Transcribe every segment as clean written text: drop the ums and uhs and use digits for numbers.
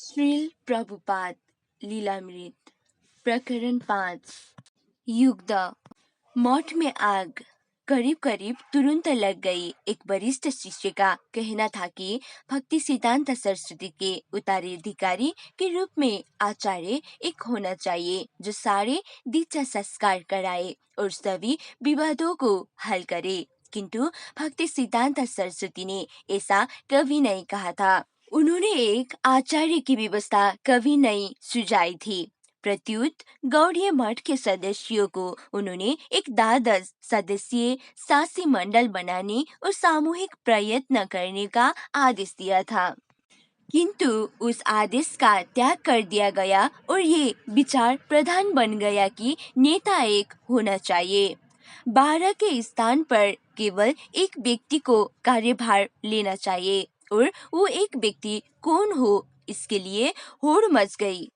श्रील प्रभुपाद लीलामृत प्रकरण 5। युद्ध। मठ में आग करीब करीब तुरंत लग गई। एक वरिष्ठ शिष्य का कहना था कि भक्ति सिद्धांत सरस्वती के उत्तराधिकारी के रूप में आचार्य एक होना चाहिए जो सारे दीक्षा संस्कार कराए और सभी विवादों को हल करे। किंतु भक्ति सिद्धांत सरस्वती ने ऐसा कभी नहीं कहा था। उन्होंने एक आचार्य की व्यवस्था कभी नहीं सुझाई थी। प्रत्युत गौड़ीय मठ के सदस्यों को उन्होंने एक द्वादश सदस्यीय शासी मंडल बनाने और सामूहिक प्रयत्न करने का आदेश दिया था। किंतु उस आदेश का त्याग कर दिया गया और ये विचार प्रधान बन गया कि नेता एक होना चाहिए। 12 के स्थान पर केवल एक व्यक्ति को कार्यभार लेना चाहिए और वो एक व्यक्ति कौन हो, इसके लिए होड़ मच गई।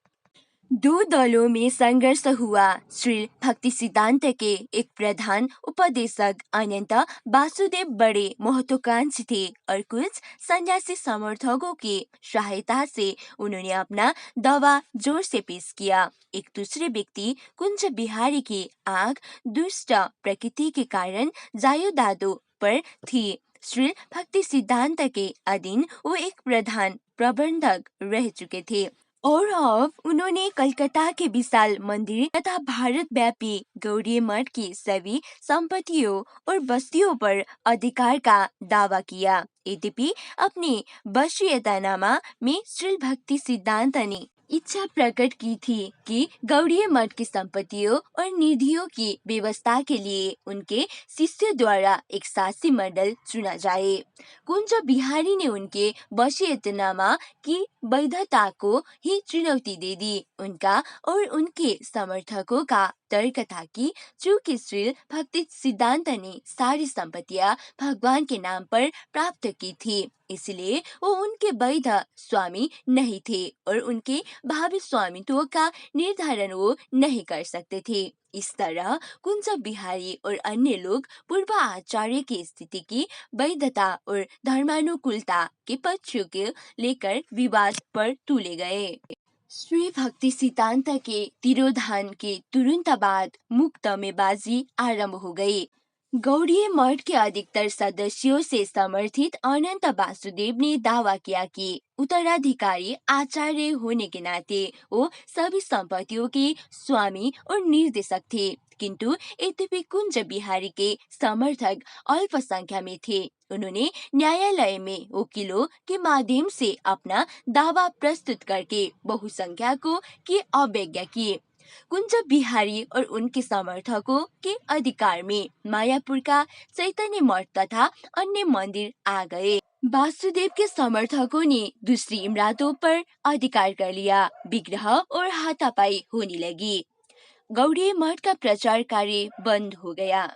दो दलों में संघर्ष हुआ। श्री भक्ति सिद्धांत के एक प्रधान उपदेशक अनंत वासुदेव बड़े महत्वाकांक्षी थे और कुछ सन्यासी समर्थकों की सहायता से उन्होंने अपना दावा जोर से पेश किया। एक दूसरे व्यक्ति कुंज बिहारी की आग दुष्ट प्रकृति के कारण जायो दादो पर थी। श्री भक्ति सिद्धांत के अधीन वो एक प्रधान प्रबंधक रह चुके थे और अब उन्होंने कलकत्ता के विशाल मंदिर तथा भारत व्यापी गौड़ीय मठ की सभी संपत्तियों और बस्तियों पर अधिकार का दावा किया। यद्यपि अपने वसीयतनामा में श्री भक्ति सिद्धांत ने इच्छा प्रकट की थी कि गौड़ीय मठ की संपत्तियों और निधियों की व्यवस्था के लिए उनके शिष्यों द्वारा एक शासी मंडल चुना जाए। कुंज बिहारी ने उनके वसीयतनामा की वैधता को ही चुनौती दे दी। उनका और उनके समर्थकों का तर्क था कि चूंकि श्री भक्ति सिद्धांत ने सारी संपत्तियां भगवान के नाम पर प्राप्त की थी, इसलिए वो उनके वैध स्वामी नहीं थे और उनके भावी स्वामित्व का निर्धारण वो नहीं कर सकते थे। इस तरह कुंज बिहारी और अन्य लोग पूर्व आचार्य की स्थिति की वैधता और धर्मानुकूलता के पक्षों के लेकर विवाद पर तुले गए। श्री भक्ति सिद्धांत के तिरोधान के तुरंत बाद मुकदमेबाजी आरंभ हो गई। गौड़ीय मठ के अधिकतर सदस्यों से समर्थित अनंत वासुदेव ने दावा किया कि उत्तराधिकारी आचार्य होने के नाते वो सभी संपत्तियों के स्वामी और निर्देशक थे। किंतु यद्यपि कुंज बिहारी के समर्थक अल्प संख्या में थे, उन्होंने न्यायालय में वकीलों के माध्यम से अपना दावा प्रस्तुत करके बहुसंख्या को की अवज्ञा की। कुंज बिहारी और उनके समर्थकों के अधिकार में मायापुर का चैतन्य मठ तथा अन्य मंदिर आ गए। वासुदेव के समर्थकों ने दूसरी इमारतों पर अधिकार कर लिया। विग्रह और हाथापाई होने लगी। गौड़ीय मठ का प्रचार कार्य बंद हो गया।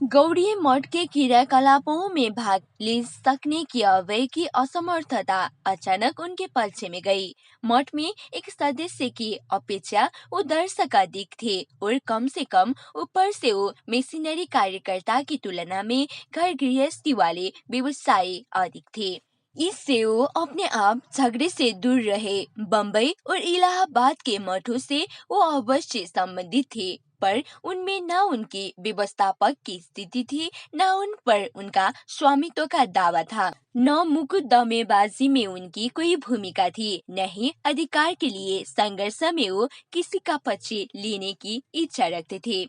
गौड़ीय मठ के क्रियाकलापों में भाग ले सकने की अवैध की असमर्थता अचानक उनके पक्ष में गई। मठ में एक सदस्य की अपेक्षा वो दर्शक अधिक थे और कम से कम ऊपर से वो मिशनरी कार्यकर्ता की तुलना में घर गृहस्थी वाले व्यवसायी अधिक थे। इससे वो अपने आप झगड़े से दूर रहे। बम्बई और इलाहाबाद के मठों से वो अवश्य संबंधित थे, पर उनमें न उनकी व्यवस्थापक की स्थिति थी, न उन पर उनका स्वामित्व का दावा था, न मुकदमेबाजी में उनकी कोई भूमिका थी, न ही अधिकार के लिए संघर्ष में वो किसी का पक्ष लेने की इच्छा रखते थे।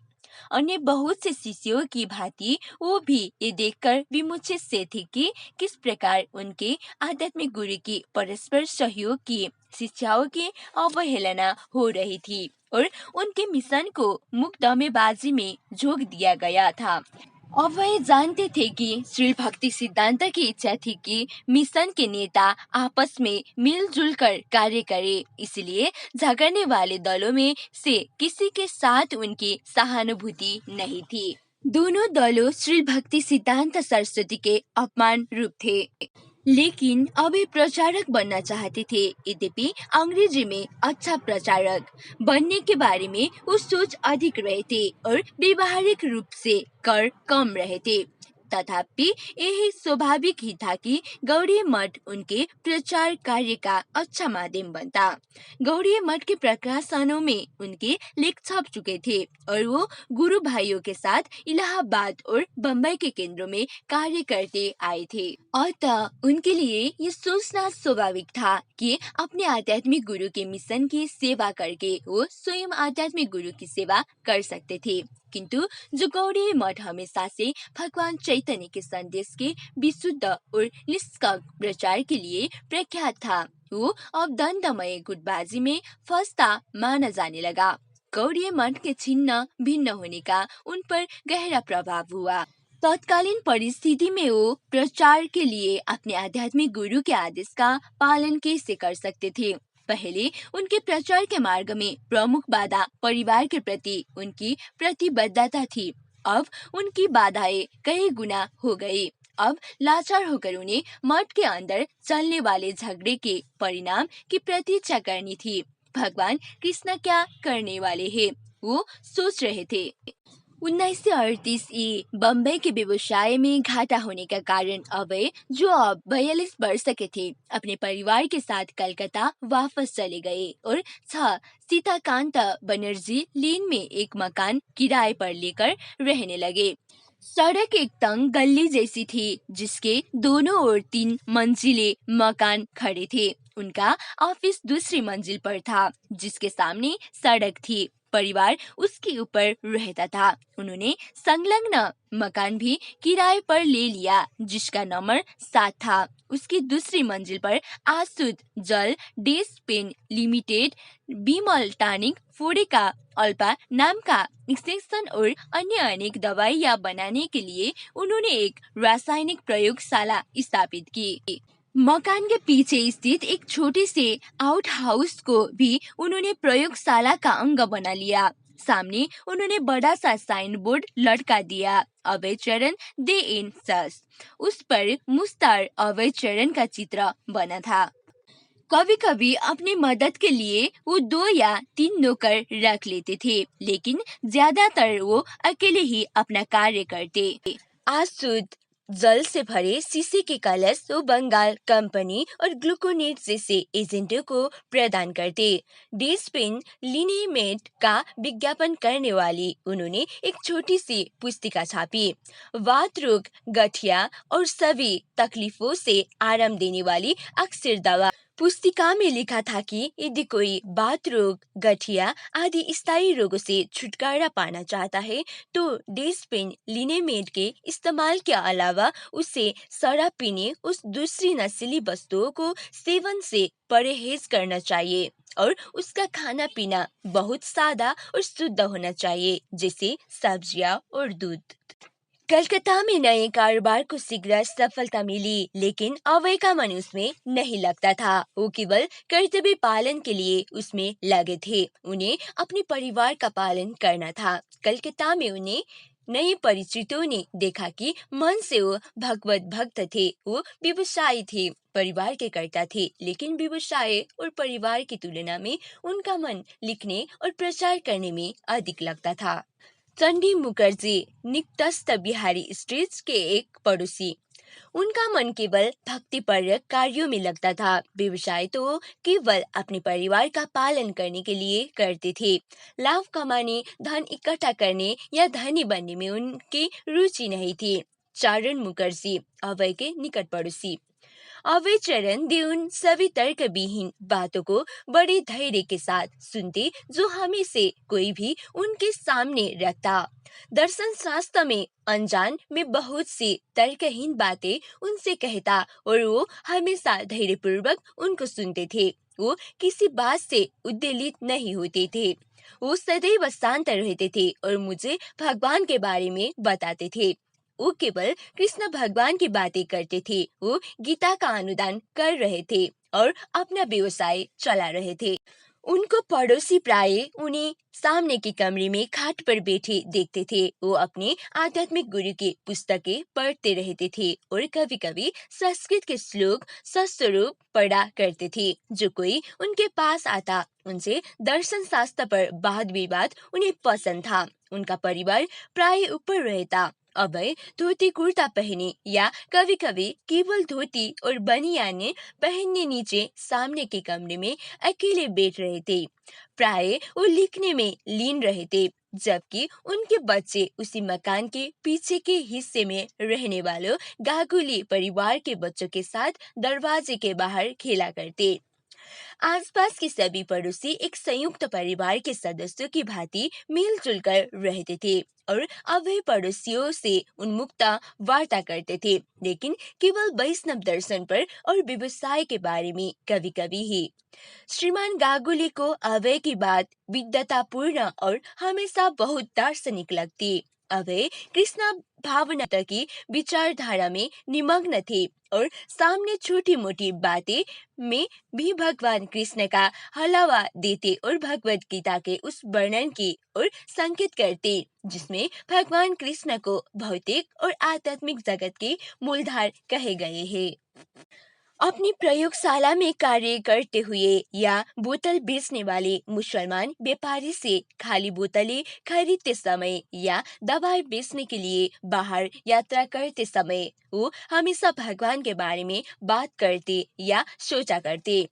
अन्य बहुत से शिष्यों की भांति वो भी ये देखकर विमुचित से थे कि किस प्रकार उनके आध्यात्मिक गुरु की परस्पर सहयोग की शिक्षाओं की अवहेलना हो रही थी और उनके मिशन को मुकदमेबाजी में झोंक दिया गया था। अब वह जानते थे कि श्री भक्ति सिद्धांत की इच्छा थी कि मिशन के नेता आपस में मिलजुल कर कार्य करें, इसलिए झगड़ने वाले दलों में से किसी के साथ उनकी सहानुभूति नहीं थी। दोनों दलों श्री भक्ति सिद्धांत सरस्वती के अपमान रूप थे, लेकिन अभी प्रचारक बनना चाहते थे। यद्यपि अंग्रेजी में अच्छा प्रचारक बनने के बारे में वो सोच अधिक रहे थे और व्यवहारिक रूप से कर कम रहे थे। तथापि यही स्वाभाविक ही था कि गौड़ीय मठ उनके प्रचार कार्य का अच्छा माध्यम बनता। गौड़ीय मठ के प्रकाशनों में उनके लेख छप चुके थे और वो गुरु भाइयों के साथ इलाहाबाद और बम्बई के केंद्रों में कार्य करते आए थे। अतः उनके लिए ये सोचना स्वाभाविक था कि अपने आध्यात्मिक गुरु के मिशन की सेवा करके वो स्वयं आध्यात्मिक गुरु की सेवा कर सकते थे। किंतु जो गौड़ीय मठ हमेशा से भगवान चैतन्य के संदेश के विशुद्ध और निष्कपट प्रचार के लिए प्रख्यात था, वो अब दंडमय गुटबाजी में फंसता माना जाने लगा। गौड़ीय मठ के छिन्न भिन्न होने का उन पर गहरा प्रभाव हुआ। तत्कालीन परिस्थिति में वो प्रचार के लिए अपने आध्यात्मिक गुरु के आदेश का पालन कैसे कर सकते थे। पहले उनके प्रचार के मार्ग में प्रमुख बाधा परिवार के प्रति उनकी प्रतिबद्धता थी। अब उनकी बाधाएं कई गुना हो गई। अब लाचार होकर उन्हें मठ के अंदर चलने वाले झगड़े के परिणाम की प्रतीक्षा करनी थी। भगवान कृष्ण क्या करने वाले हैं, वो सोच रहे थे। 1938 बम्बई के व्यवसाय में घाटा होने का कारण अभय, जो अब 42 वर्ष के थे, अपने परिवार के साथ कलकत्ता वापस चले गए और 6 सीताकांत बनर्जी लेन में एक मकान किराए पर लेकर रहने लगे। सड़क एक तंग गली जैसी थी जिसके दोनों ओर 3 मंजिले मकान खड़े थे। उनका ऑफिस दूसरी मंजिल पर था जिसके सामने सड़क थी। परिवार उसके ऊपर रहता था। उन्होंने संलग्न मकान भी किराए पर ले लिया जिसका नंबर 7 था। उसकी दूसरी मंजिल पर आसुद जल डेस पेन लिमिटेड, बिमल टानिक फोड़ेका अल्पा नाम का एक्सटेंशन और अन्य अनेक दवाइयां बनाने के लिए उन्होंने एक रासायनिक प्रयोगशाला स्थापित की। मकान के पीछे स्थित एक छोटे से आउट हाउस को भी उन्होंने प्रयोगशाला का अंग बना लिया। सामने उन्होंने बड़ा सा साइन बोर्ड लटका दिया, अभय चरण दे इन सस। उस पर मुस्तार अभय चरण का चित्र बना था। कभी कभी अपनी मदद के लिए वो 2 या 3 नौकर रख लेते थे, लेकिन ज्यादातर वो अकेले ही अपना कार्य करते। आसुद जल से भरे शीशे के कलश वो बंगाल कंपनी और ग्लूकोनेट जैसे एजेंटों को प्रदान करते। डेस्पेन लिनेमेट का विज्ञापन करने वाली उन्होंने एक छोटी सी पुस्तिका छापी, वात रोग, गठिया और सभी तकलीफों से आराम देने वाली अक्सर दवा। पुस्तिका में लिखा था कि यदि कोई बात रोग, गठिया आदि स्थायी रोगों से छुटकारा पाना चाहता है तो डेस्पेन लिनेमेट के इस्तेमाल के अलावा उसे शराब पीने उस दूसरी नशीली वस्तुओं को सेवन से परहेज करना चाहिए और उसका खाना पीना बहुत सादा और शुद्ध होना चाहिए, जैसे सब्जियां और दूध। कलकत्ता में नए कारोबार को शीघ्र सफलता मिली, लेकिन अभय का मन उसमें नहीं लगता था। वो केवल कर्तव्य पालन के लिए उसमें लगे थे। उन्हें अपने परिवार का पालन करना था। कलकत्ता में उन्हें नए परिचितों ने देखा कि मन से वो भगवत भक्त थे। वो व्यवसायी थे, परिवार के कर्ता थे, लेकिन व्यवसाय और परिवार की तुलना में उनका मन लिखने और प्रचार करने में अधिक लगता था। चंडी मुखर्जी निकटस्थ बिहारी स्ट्रीट के एक पड़ोसी, उनका मन केवल भक्तिपरक कार्यों में लगता था। व्यवसाय तो वो केवल अपने परिवार का पालन करने के लिए करते थे। लाभ कमाने, धन इकट्ठा करने या धनी बनने में उनकी रुचि नहीं थी। चारण मुखर्जी अभय के निकट पड़ोसी, अभय चरण दे उन सभी तर्क विहीन बातों को बड़े धैर्य के साथ सुनते जो हमें से कोई भी उनके सामने रखता। दर्शन शास्त्र में अनजान में बहुत सी तर्कहीन बातें उनसे कहता और वो हमेशा धैर्यपूर्वक उनको सुनते थे। वो किसी बात से उद्वेलित नहीं होते थे। वो सदैव शांत रहते थे और मुझे भगवान के बारे में बताते थे। वो केवल कृष्ण भगवान की बातें करते थे। वो गीता का अनुदान कर रहे थे और अपना व्यवसाय चला रहे थे। उनको पड़ोसी प्राय उन्हें सामने के कमरे में खाट पर बैठे देखते थे। वो अपने आध्यात्मिक गुरु की पुस्तकें पढ़ते रहते थे और कभी कभी संस्कृत के श्लोक सस्वरूप पढ़ा करते थे। जो कोई उनके पास आता उनसे दर्शन शास्त्र पर वाद विवाद उन्हें पसंद था। उनका परिवार प्राय ऊपर रहता अभय धोती कुर्ता पहने या कभी कभी केवल धोती और बनियान पहनने नीचे सामने के कमरे में अकेले बैठ रहे थे। प्राय वो लिखने में लीन रहे थे, जबकि उनके बच्चे उसी मकान के पीछे के हिस्से में रहने वालों गागुली परिवार के बच्चों के साथ दरवाजे के बाहर खेला करते। आसपास के सभी पड़ोसी एक संयुक्त परिवार के सदस्यों की भांति मिलजुल कर रहते थे और अभय पड़ोसियों से उन्मुक्त वार्ता करते थे, लेकिन केवल वैष्णव दर्शन पर और व्यवसाय के बारे में कभी कभी ही। श्रीमान गांगुली को अभय की बात विद्वतापूर्ण और हमेशा बहुत दार्शनिक लगती। अभय कृष्णा भावना की विचारधारा में निमग्न थे और सामने छोटी मोटी बातें में भी भगवान कृष्ण का हलावा देते और भगवत गीता के उस वर्णन की और संकेत करते जिसमें भगवान कृष्ण को भौतिक और आध्यात्मिक जगत के मूलधार कहे गए हैं। अपनी प्रयोगशाला में कार्य करते हुए या बोतल बेचने वाले मुसलमान व्यापारी से खाली बोतलें खरीदते समय या दवाई बेचने के लिए बाहर यात्रा करते समय वो हमेशा भगवान के बारे में बात करते या सोचा करते।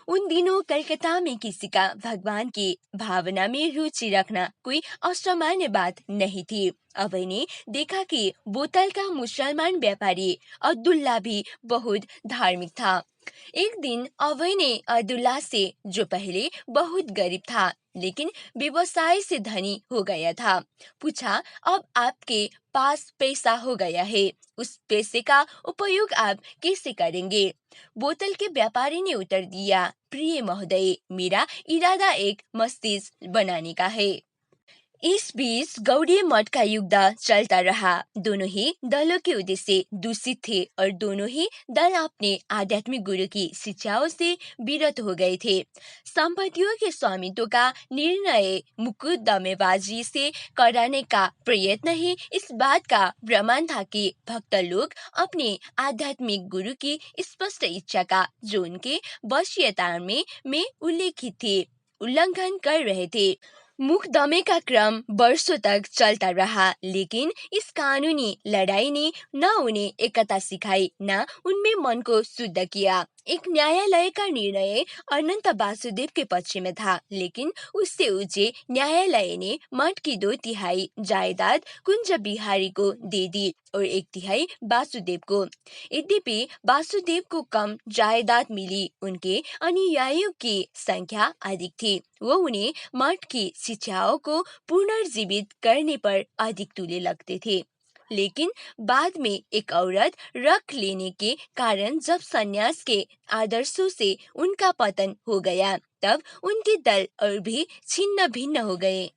उन दिनों कलकत्ता में किसी का भगवान की भावना में रुचि रखना कोई असामान्य बात नहीं थी। अभय ने देखा कि बोतल का मुसलमान व्यापारी अब्दुल्ला भी बहुत धार्मिक था। एक दिन अभय ने अब्दुल्ला से, जो पहले बहुत गरीब था लेकिन व्यवसाय से धनी हो गया था, पूछा, अब आपके पास पैसा हो गया है, उस पैसे का उपयोग आप कैसे करेंगे? बोतल के व्यापारी ने उत्तर दिया, प्रिय महोदय, मेरा इरादा एक मस्जिद बनाने का है। इस बीच गौड़ीय मठ का युद्ध चलता रहा। दोनों ही दलों के उद्देश्य दूषित थे और दोनों ही दल अपने आध्यात्मिक गुरु की शिक्षाओं से विरत हो गए थे। संपत्तियों के स्वामित्व का निर्णय मुकदमेबाजी से कराने का प्रयत्न ही इस बात का प्रमाण था कि भक्त लोग अपने आध्यात्मिक गुरु की स्पष्ट इच्छा का, जो उनके वसीयता में उल्लेखित थे, उल्लंघन कर रहे थे। मुकदमे का क्रम वर्षों तक चलता रहा, लेकिन इस कानूनी लड़ाई ने न उन्हें एकता सिखाई न उनमें मन को शुद्ध किया। एक न्यायालय का निर्णय अनंत वासुदेव के पक्ष में था, लेकिन उससे ऊंचे न्यायालय ने मठ की 2/3 जायदाद कुंज बिहारी को दे दी और 1/3 वासुदेव को। यद्यपि वासुदेव को कम जायदाद मिली, उनके अनुयायियों की संख्या अधिक थी। वो उन्हें मठ की शिक्षाओं को पुनर्जीवित करने पर अधिक तुले लगते थे। लेकिन बाद में एक औरत रख लेने के कारण जब सन्यास के आदर्शों से उनका पतन हो गया, तब उनके दल और भी छिन्न भिन्न हो गए।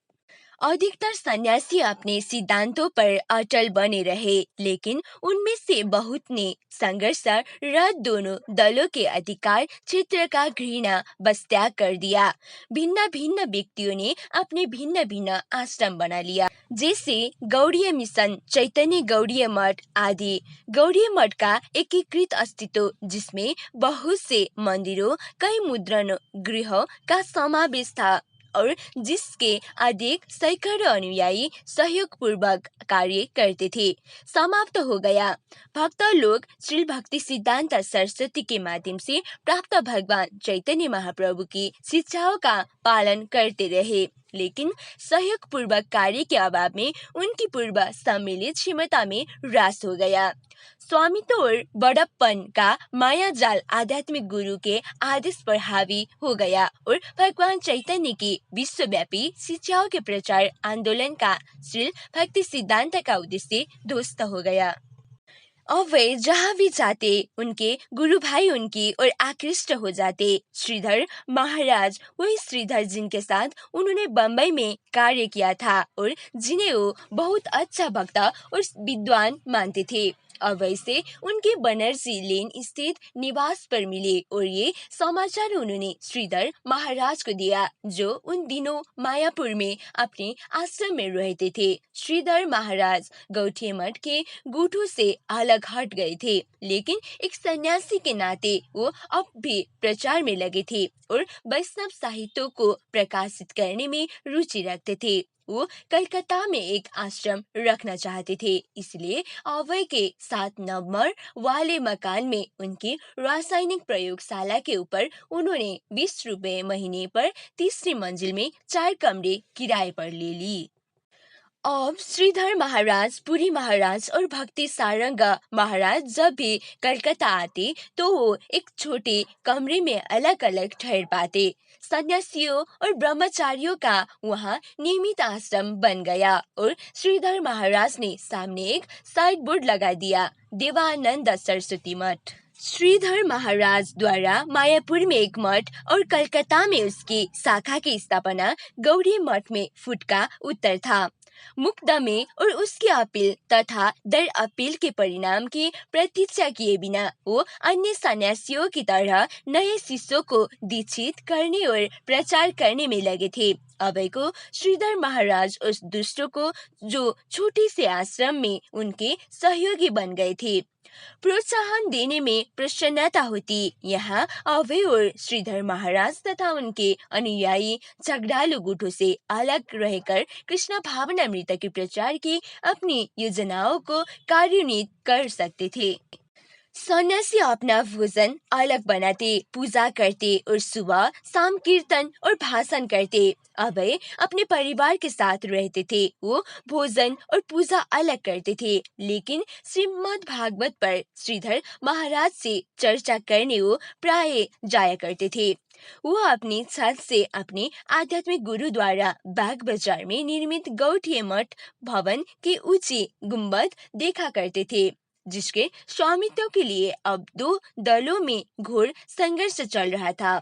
अधिकतर सन्यासी अपने सिद्धांतों पर अटल बने रहे, लेकिन उनमें से बहुत ने संघर्षरत दोनों दलों के अधिकार क्षेत्र का घृणा बस त्याग कर दिया। भिन्न भिन्न व्यक्तियों ने अपने भिन्न भिन्न आश्रम बना लिया, जैसे गौड़ीय मिशन, चैतन्य गौड़ीय मठ आदि। गौड़ीय मठ का एकीकृत अस्तित्व, जिसमें बहुत से मंदिरों, कई मुद्रण गृहों का समावेश था और जिसके अधिक सैकड़ों अनुयायी सहयोग पूर्वक कार्य करते थे, समाप्त हो गया। भक्त लोग श्री भक्ति सिद्धांत सरस्वती के माध्यम से प्राप्त भगवान चैतन्य महाप्रभु की शिक्षाओं का पालन करते रहे, लेकिन सहयोग पूर्वक कार्य के अभाव में उनकी पूर्व सम्मिलित क्षमता में ह्रास हो गया। स्वामित्व और बड़प्पन का माया जाल आध्यात्मिक गुरु के आदेश पर हावी हो गया और भगवान चैतन्य की विश्वव्यापी शिक्षाओं के प्रचार आंदोलन का श्री भक्ति सिद्धांत का उद्देश्य ध्वस्त हो गया। अब वे जहाँ भी जाते, उनके गुरु भाई उनकी और आकृष्ट हो जाते। श्रीधर महाराज वही श्रीधर जिनके साथ उन्होंने बम्बई में कार्य किया था और जिन्हें वो बहुत अच्छा भक्त और विद्वान मानते थे, अब वैसे उनके बनरसी लेन स्थित निवास पर मिले और ये समाचार उन्होंने श्रीधर महाराज को दिया, जो उन दिनों मायापुर में अपने आश्रम में रहते थे। श्रीधर महाराज गौठिया मठ के गुटों से अलग हट गए थे, लेकिन एक सन्यासी के नाते वो अब भी प्रचार में लगे थे और वैष्णव साहित्य को प्रकाशित करने में रुचि रखते थे। वो कलकत्ता में एक आश्रम रखना चाहते थे, इसलिए अभय के 7 नंबर वाले मकान में उनकी रासायनिक प्रयोगशाला के ऊपर उन्होंने 20 रुपए महीने पर तीसरी मंजिल में 4 कमरे किराए पर ले ली। अब श्रीधर महाराज, पुरी महाराज और भक्ति सारंगा महाराज जब भी कलकत्ता आते तो वो एक छोटे कमरे में अलग अलग ठहर पाते। सन्यासियों और ब्रह्मचारियों का वहाँ नियमित आश्रम बन गया और श्रीधर महाराज ने सामने एक साइड बोर्ड लगा दिया, देवानंद सरस्वती मठ। श्रीधर महाराज द्वारा मायापुर में एक मठ और कलकत्ता में उसकी शाखा की स्थापना गौड़ी मठ में फुट का उत्तर था। मुकदमे और उसकी अपील तथा दर अपील के परिणाम की प्रतीक्षा किए बिना वो अन्य सन्यासियों की तरह नए शिष्यों को दीक्षित करने और प्रचार करने में लगे थे। अभय को श्रीधर महाराज उस दुष्टों को जो छोटे से आश्रम में उनके सहयोगी बन गए थे प्रोत्साहन देने में प्रसन्नता होती। यहाँ अभय और श्रीधर महाराज तथा उनके अनुयायी झगड़ालू गुटों से अलग रहकर कृष्ण भावनामृत के प्रचार की अपनी योजनाओं को कार्यान्वित कर सकते थे। सन्यासी अपना भोजन अलग बनाते, पूजा करते और सुबह शाम कीर्तन और भाषण करते। अभय अपने परिवार के साथ रहते थे, वो भोजन और पूजा अलग करते थे, लेकिन श्रीमद् भागवत पर श्रीधर महाराज से चर्चा करने वो प्राय जाया करते थे। वो अपनी छत से अपने आध्यात्मिक गुरु द्वारा बाग बाजार में निर्मित गौड़ीय मठ भवन की ऊंची गुंबद देखा करते थे, जिसके स्वामित्व के लिए अब 2 दलों में घोर संघर्ष चल रहा था।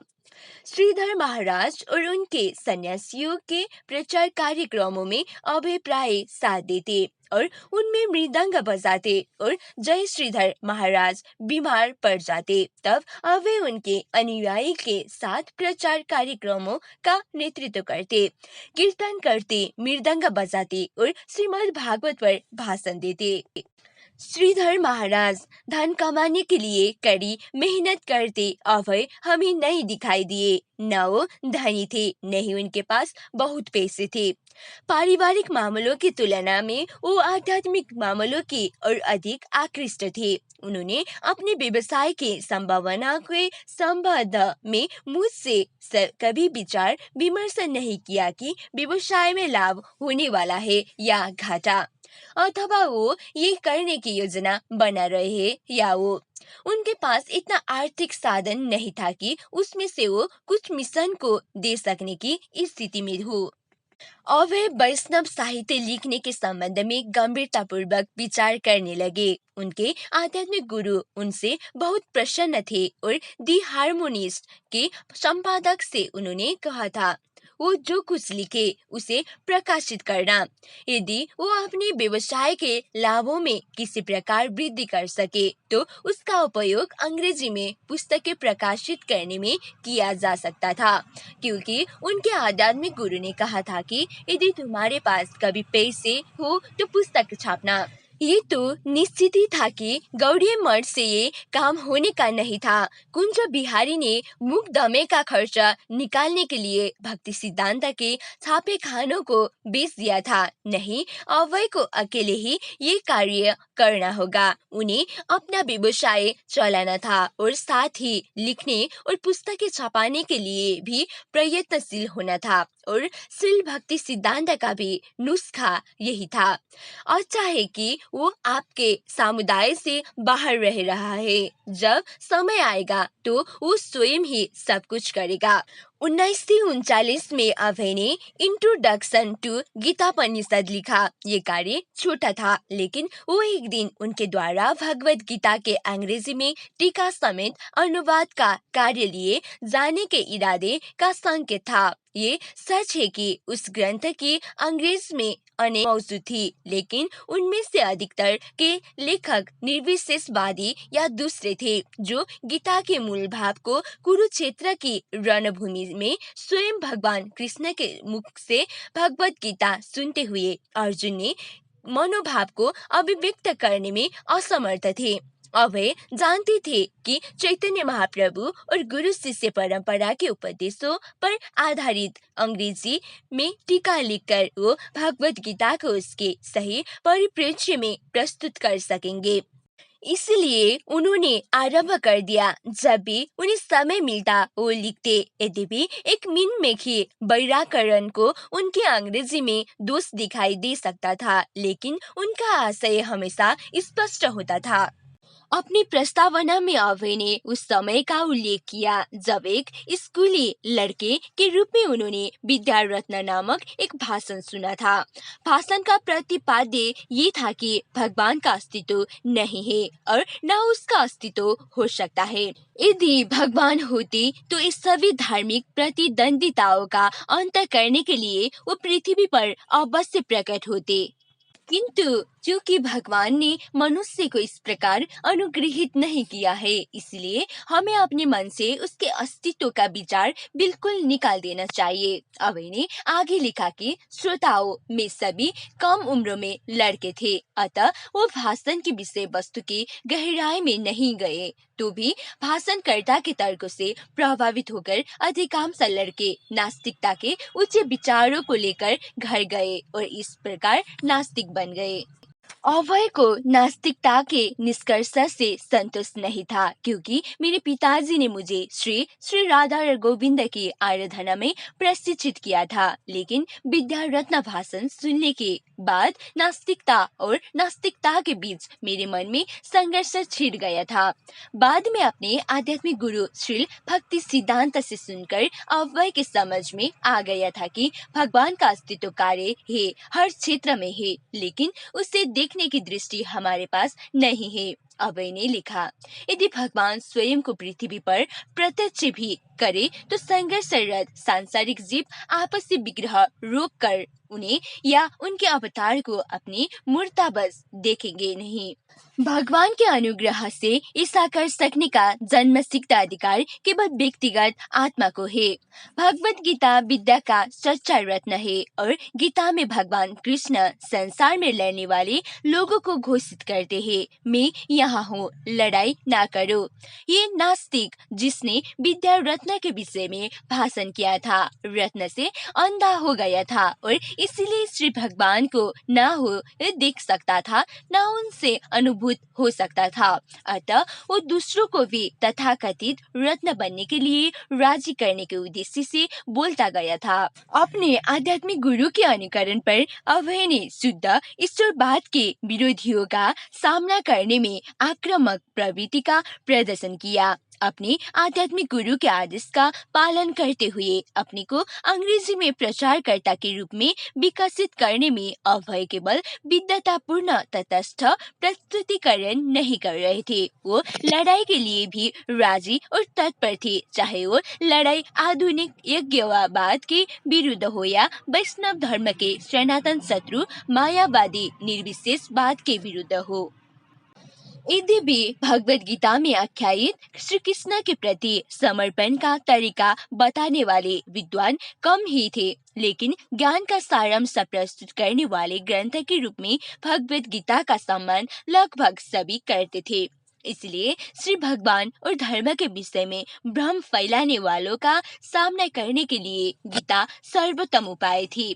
श्रीधर महाराज और उनके सन्यासियों के प्रचार कार्यक्रमों में अभय प्राय साथ देते और उनमें मृदंग बजाते और जय श्रीधर महाराज बीमार पड़ जाते, तब अभय उनके अनुयायी के साथ प्रचार कार्यक्रमों का नेतृत्व करते, कीर्तन करते, मृदंग बजाते और श्रीमद् भागवत पर भाषण देते। श्रीधर महाराज धन कमाने के लिए कड़ी मेहनत करते अभय हमें नहीं दिखाई दिए। न वो धनी थे, न ही उनके पास बहुत पैसे थे। पारिवारिक मामलों की तुलना में वो आध्यात्मिक मामलों की और अधिक आकृष्ट थे। उन्होंने अपने व्यवसाय के संभावना के संबंध में मुझसे कभी विचार विमर्श नहीं किया कि व्यवसाय में लाभ होने वाला है या घाटा, अथवा वो ये करने की योजना बना रहे हैं या वो उनके पास इतना आर्थिक साधन नहीं था कि उसमें से वो कुछ मिशन को दे सकने की स्थिति में हो। अभय वैष्णव साहित्य लिखने के संबंध में गंभीरतापूर्वक विचार करने लगे। उनके आध्यात्मिक गुरु उनसे बहुत प्रसन्न थे और दी हार्मोनिस्ट के संपादक से उन्होंने कहा था वो जो कुछ लिखे उसे प्रकाशित करना। यदि वो अपने व्यवसाय के लाभों में किसी प्रकार वृद्धि कर सके तो उसका उपयोग अंग्रेजी में पुस्तकें प्रकाशित करने में किया जा सकता था, क्योंकि उनके आध्यात्मिक गुरु ने कहा था कि यदि तुम्हारे पास कभी पैसे हो तो पुस्तक छापना। ये तो निश्चित ही था कि गौड़ीय मठ से ये काम होने का नहीं था। कुंज बिहारी ने मुकदमे का खर्चा निकालने के लिए भक्ति सिद्धांत के छापे खानों को बेच दिया था। नहीं, अभय को अकेले ही ये कार्य करना होगा। उन्हें अपना व्यवसाय चलाना था और साथ ही लिखने और पुस्तकें छपाने के लिए भी प्रयत्नशील होना था। और श्रील भक्ति सिद्धांत का भी नुस्खा यही था। अच्छा है कि वो आपके समुदाय से बाहर रह रहा है। जब समय आएगा तो वो स्वयं ही सब कुछ करेगा। 1939 में अभय ने इंट्रोडक्शन टू गीतापनिषद लिखा। ये कार्य छोटा था, लेकिन वो एक दिन उनके द्वारा भगवत गीता के अंग्रेजी में टीका समेत अनुवाद का कार्य लिए जाने के इरादे का संकेत था। ये सच है कि उस ग्रंथ की अंग्रेज में अनेक मौजूद थी, लेकिन उनमें से अधिकतर के लेखक निर्विशेषवादी या दूसरे थे, जो गीता के मूल भाव को कुरुक्षेत्र की रणभूमि में स्वयं भगवान कृष्ण के मुख से भगवत गीता सुनते हुए अर्जुन ने मनोभाव को अभिव्यक्त करने में असमर्थ थे। अभय जानते थे कि चैतन्य महाप्रभु और गुरु शिष्य परंपरा के उपदेशों पर आधारित अंग्रेजी में टीका लिखकर वो भगवत गीता को उसके सही परिप्रेक्ष्य में प्रस्तुत कर सकेंगे। इसलिए उन्होंने आरंभ कर दिया। जब भी उन्हें समय मिलता वो लिखते। यद्यपि एक मिनमेखी वैयाकरण को उनके अंग्रेजी में दोष दिखाई दे सकता था, लेकिन उनका आशय हमेशा स्पष्ट होता था। अपनी प्रस्तावना में अभय ने उस समय का उल्लेख किया जब एक स्कूली लड़के के रूप में उन्होंने विद्यारत्न नामक एक भाषण सुना था। भाषण का प्रतिपाद्य ये था कि भगवान का अस्तित्व नहीं है और न उसका अस्तित्व हो सकता है। यदि भगवान होते तो इस सभी धार्मिक प्रतिद्वंदिताओं का अंत करने के लिए वो पृथ्वी पर अवश्य प्रकट होते। किंतु क्योंकि भगवान ने मनुष्य को इस प्रकार अनुग्रहित नहीं किया है, इसलिए हमें अपने मन से उसके अस्तित्व का विचार बिल्कुल निकाल देना चाहिए। अभय ने आगे लिखा कि श्रोताओं में सभी कम उम्र में लड़के थे, अतः वो भाषण की विषय वस्तु की गहराई में नहीं गए। तो भी भाषणकर्ता के तर्क से प्रभावित होकर अधिकांश लड़के नास्तिकता के उच्च विचारों को लेकर घर गए और इस प्रकार नास्तिक बन गए। अभय को नास्तिकता के निष्कर्ष से संतोष नहीं था, क्योंकि मेरे पिताजी ने मुझे श्री श्री राधा और गोविंद की आराधना में प्रशिक्षित किया था। लेकिन विद्यारत्न भाषण सुनने के बाद नास्तिकता और नास्तिकता के बीच मेरे मन में संघर्ष छिड़ गया था। बाद में अपने आध्यात्मिक गुरु श्री भक्ति सिद्धांत से सुनकर अभय के समझ में आ गया था कि भगवान का अस्तित्व कार्य है, हर क्षेत्र में है, लेकिन उसे देखने की दृष्टि हमारे पास नहीं है। अभय ने लिखा, यदि भगवान स्वयं को पृथ्वी पर प्रत्यक्ष भी करे तो संघर्षरत सांसारिक जीव आपसी विग्रह रोक कर उन्हें या उनके अवतार को अपनी मूर्ताबस देखेंगे नहीं। भगवान के अनुग्रह से ऐसा कर सकने का जन्म सिद्ध अधिकार केवल व्यक्तिगत आत्मा को है। भगवत गीता विद्या का सच्चा रत्न है और गीता में भगवान कृष्ण संसार में लड़ने वाले लोगों को घोषित करते हैं, मैं यहाँ हूँ, लड़ाई ना करो। ये नास्तिक जिसने विद्या रत्न के विषय में भाषण किया था, रत्न से अंधा हो गया था और इसीलिए श्री भगवान को ना हो देख सकता था, ना उनसे अनुभूत हो सकता था। अतः वो दूसरों को भी तथाकथित रत्न बनने के लिए राजी करने के उद्देश्य से बोलता गया था। अपने आध्यात्मिक गुरु के अनुकरण पर अभय ने शुद्ध ईश्वरवाद के विरोधियों का सामना करने में आक्रामक प्रवृत्ति का प्रदर्शन किया। अपने आध्यात्मिक गुरु के आदेश का पालन करते हुए अपने को अंग्रेजी में प्रचारकर्ता के रूप में विकसित करने में अभय केवल विद्वतापूर्ण तटस्थ प्रस्तुतिकरण नहीं कर रहे थे, वो लड़ाई के लिए भी राजी और तत्पर थे, चाहे वो लड़ाई आधुनिक यज्ञवाद के विरुद्ध हो या वैष्णव धर्म के सनातन शत्रु मायावादी निर्विशेषवाद के विरुद्ध हो। यद्यपि भगवत गीता में आख्यायित श्री कृष्ण के प्रति समर्पण का तरीका बताने वाले विद्वान कम ही थे, लेकिन ज्ञान का सारांश प्रस्तुत करने वाले ग्रंथ के रूप में भगवत गीता का सम्मान लगभग सभी करते थे। इसलिए श्री भगवान और धर्म के विषय में भ्रम फैलाने वालों का सामना करने के लिए गीता सर्वोत्तम उपाय थी।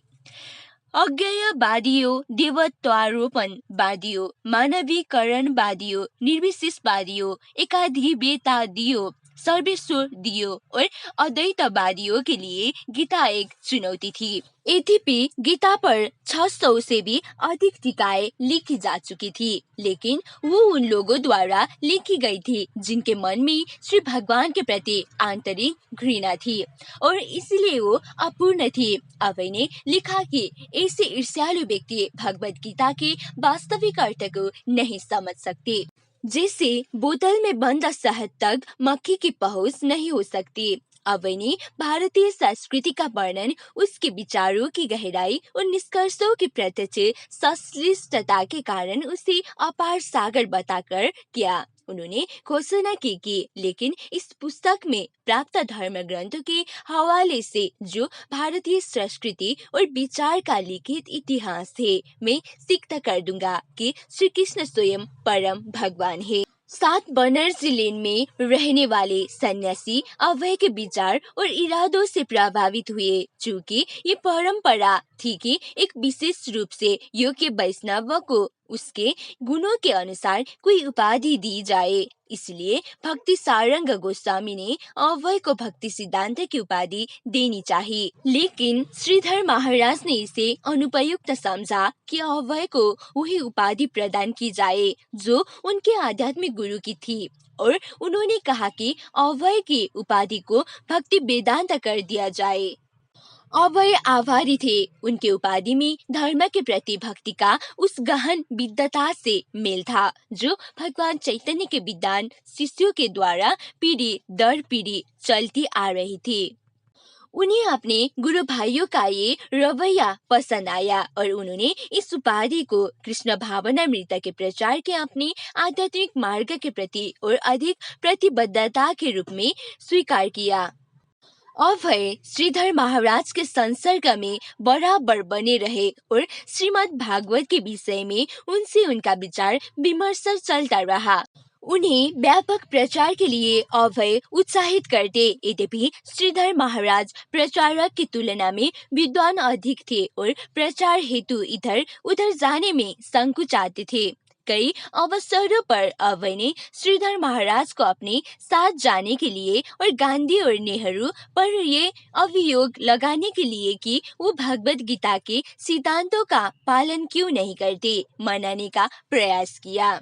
अज्ञेयवादियों, देवत्वारोपणवादियों, मानवीकरणवादियों, निर्विशेषवादियों, एकाधिवेतादियों, सर्वेश्वरदियों और अद्वैतवादियों के लिए गीता एक चुनौती थी। यद्यपि गीता पर 600 से भी अधिक टीकाएं लिखी जा चुकी थी, लेकिन वो उन लोगों द्वारा लिखी गई थी जिनके मन में श्री भगवान के प्रति आंतरिक घृणा थी और इसलिए वो अपूर्ण थी। अभय ने लिखा कि ऐसे ईर्ष्यालु व्यक्ति भगवत गीता के वास्तविक अर्थ को नहीं समझ सकते। जैसे बोतल में बंद शहद तक मक्खी की पहुंच नहीं हो सकती। अभय ने भारतीय संस्कृति का वर्णन उसके विचारों की गहराई और निष्कर्षों की प्रत्यक्ष संश्लिष्टता के कारण उसे अपार सागर बताकर किया। उन्होंने घोषणा की कि लेकिन इस पुस्तक में प्राप्त धर्म ग्रंथों के हवाले से जो भारतीय संस्कृति और विचार का लिखित इतिहास है, मैं सिद्ध कर दूंगा कि श्री कृष्ण स्वयं परम भगवान है। सात बनर्जी लेन में रहने वाले सन्यासी अभय के विचार और इरादों से प्रभावित हुए, चूंकि ये परंपरा थी कि एक विशेष रूप से योग्य वैष्णव को उसके गुणों के अनुसार कोई उपाधि दी जाए। इसलिए भक्ति सारंग गोस्वामी ने अभय को भक्ति सिद्धांत की उपाधि देनी चाहिए, लेकिन श्रीधर महाराज ने इसे अनुपयुक्त समझा कि अभय को वही उपाधि प्रदान की जाए जो उनके आध्यात्मिक गुरु की थी, और उन्होंने कहा कि अभय की उपाधि को भक्ति वेदांत कर दिया जाए। अभय आभारी थे। उनके उपाधि में धर्म के प्रति भक्ति का उस गहन विद्वता से मेल था जो भगवान चैतन्य के विद्वान शिष्यों के द्वारा पीढ़ी दर पीढ़ी चलती आ रही थी। उन्हें अपने गुरु भाइयों का ये रवैया पसंद आया और उन्होंने इस उपाधि को कृष्ण भावनामृत के प्रचार के अपने आध्यात्मिक मार्ग के प्रति और अधिक प्रतिबद्धता के रूप में स्वीकार किया। अभय श्रीधर महाराज के संसर्ग में बराबर बने रहे और श्रीमद् भागवत के विषय में उनसे उनका विचार विमर्श चलता रहा। उन्हें व्यापक प्रचार के लिए अभय उत्साहित करते। यद्यपि श्रीधर महाराज प्रचारक की तुलना में विद्वान अधिक थे और प्रचार हेतु इधर उधर जाने में संकुचाते थे। कई अवसरों पर अभय ने श्रीधर महाराज को अपने साथ जाने के लिए और गांधी और नेहरू पर ये अभियोग लगाने के लिए कि वो भगवत गीता के सिद्धांतों का पालन क्यों नहीं करते, मनाने का प्रयास किया।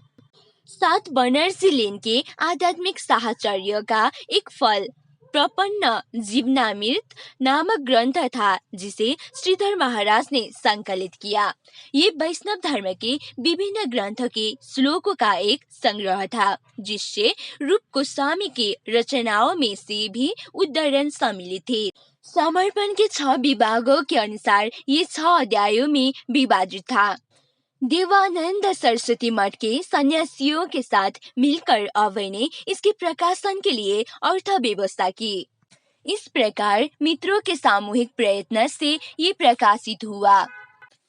सात बनर्जी लेन के आध्यात्मिक साहचर्य का एक फल प्रपन्न जीवनामृत नामक ग्रंथ था जिसे श्रीधर महाराज ने संकलित किया। ये वैष्णव धर्म के विभिन्न ग्रंथों के श्लोकों का एक संग्रह था जिससे रूप गोस्वामी के रचनाओं में से भी उद्धरण सम्मिलित थे। समर्पण के 6 विभागों के अनुसार ये 6 अध्यायों में विभाजित था। देवानंद सरस्वती मठ के सन्यासियों के साथ मिलकर अभय ने इसके प्रकाशन के लिए अर्थव्यवस्था की। इस प्रकार मित्रों के सामूहिक प्रयत्न से ये प्रकाशित हुआ।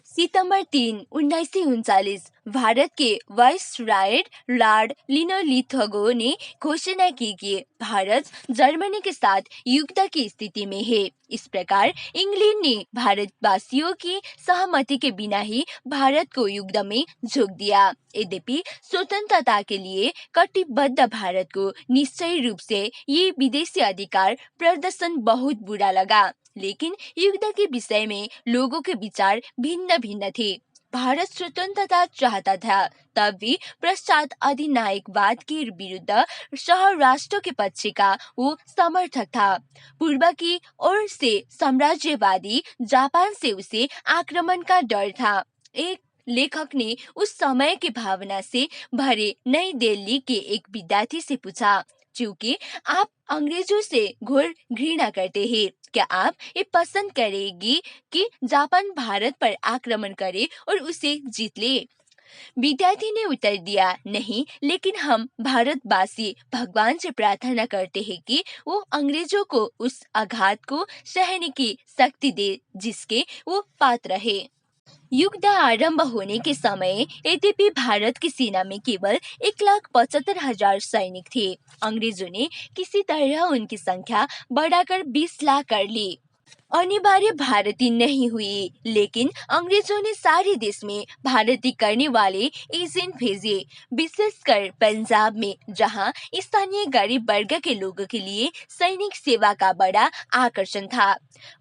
सितंबर 3, 1939 भारत के वाइसराय लॉर्ड लिनोलिथगो ने घोषणा की कि भारत जर्मनी के साथ युद्ध की स्थिति में है। इस प्रकार इंग्लैंड ने भारतवासियों की सहमति के बिना ही भारत को युद्ध में झोंक दिया। यद्यपि स्वतंत्रता के लिए कटिबद्ध भारत को निश्चय रूप से ये विदेशी अधिकार प्रदर्शन बहुत बुरा लगा, लेकिन युद्ध के विषय में लोगों के विचार भिन्न भिन्न थे। भारत स्वतंत्रता चाहता था, तब भी पश्चात अधिनायकवाद के विरुद्ध सह राष्ट्रों के पक्ष का वो समर्थक था। पूर्व की ओर से साम्राज्यवादी जापान से उसे आक्रमण का डर था। एक लेखक ने उस समय की भावना से भरे नई दिल्ली के एक विद्यार्थी से पूछा, क्योंकि आप अंग्रेजों से घोर घृणा करते हैं, क्या आप ये पसंद करेंगी कि जापान भारत पर आक्रमण करे और उसे जीत ले? विद्यार्थी ने उत्तर दिया, नहीं, लेकिन हम भारतवासी भगवान से प्रार्थना करते हैं कि वो अंग्रेजों को उस आघात को सहने की शक्ति दे जिसके वो पात्र है। युद्ध आरंभ होने के समय यद्यपि भारत की सेना में केवल 1,75,000 सैनिक थे, अंग्रेजों ने किसी तरह उनकी संख्या बढ़ाकर 20 लाख कर ली। अनिवार्य भारतीय नहीं हुई, लेकिन अंग्रेजों ने सारे देश में भारतीय करने वाले एजेंट भेजे, विशेषकर पंजाब में, जहां स्थानीय गरीब वर्ग के लोगों के लिए सैनिक सेवा का बड़ा आकर्षण था।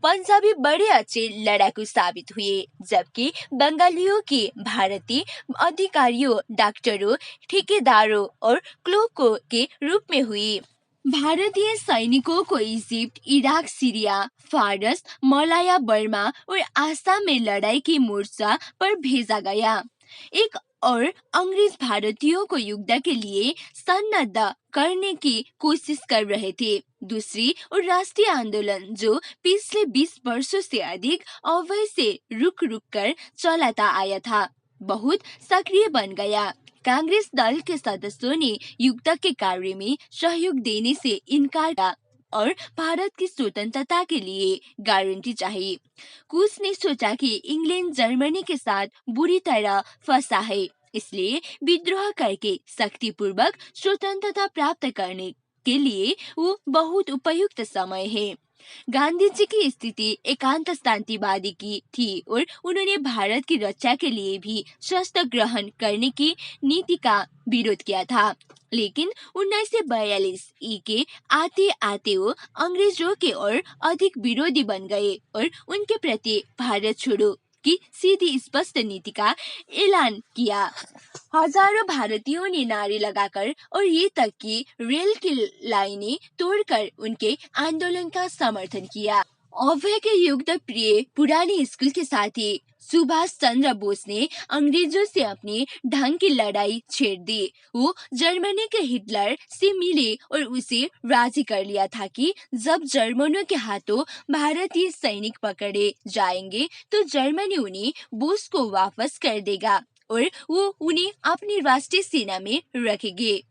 पंजाबी बड़े अच्छे लड़ाकू साबित हुए, जबकि बंगालियों की भारतीय अधिकारियों, डॉक्टरों, ठेकेदारों और क्लर्कों के रूप में हुई। भारतीय सैनिकों को इजिप्ट, इराक, सीरिया, फारस, मलाया, बर्मा और आसाम में लड़ाई की मोर्चा पर भेजा गया। एक और अंग्रेज भारतीयों को युद्ध के लिए सन्नद्ध करने की कोशिश कर रहे थे। दूसरी और राष्ट्रीय आंदोलन जो पिछले 20 वर्षों से अधिक अवधि से रुक रुक कर चलाता आया था, बहुत सक्रिय बन गया। कांग्रेस दल के सदस्यों ने युद्ध के कार्य में सहयोग देने से इनकार किया और भारत की स्वतंत्रता के लिए गारंटी चाहिए। कुछ ने सोचा कि इंग्लैंड जर्मनी के साथ बुरी तरह फंसा है, इसलिए विद्रोह करके शक्तिपूर्वक स्वतंत्रता प्राप्त करने के लिए वो बहुत उपयुक्त समय है। गांधी जी की स्थिति एकांत शांतिवादी की थी और उन्होंने भारत की रक्षा के लिए भी शस्त्र ग्रहण करने की नीति का विरोध किया था। लेकिन 1942 के आते आते वो अंग्रेजों के और अधिक विरोधी बन गए और उनके प्रति भारत छोड़ो की सीधी स्पष्ट नीति का ऐलान किया। हजारों भारतीयों ने नारे लगाकर और ये तक कि रेल की लाइनें तोड़कर उनके आंदोलन का समर्थन किया। अभय के युद्ध प्रिय पुराने स्कूल के साथी सुभाष चंद्र बोस ने अंग्रेजों से अपने ढंग की लड़ाई छेड़ दी। वो जर्मनी के हिटलर से मिले और उसे राजी कर लिया था कि जब जर्मनों के हाथों भारतीय सैनिक पकड़े जाएंगे तो जर्मनी उन्हें बोस को वापस कर देगा और वो उन्हें अपनी राष्ट्रीय सेना में रखेंगे।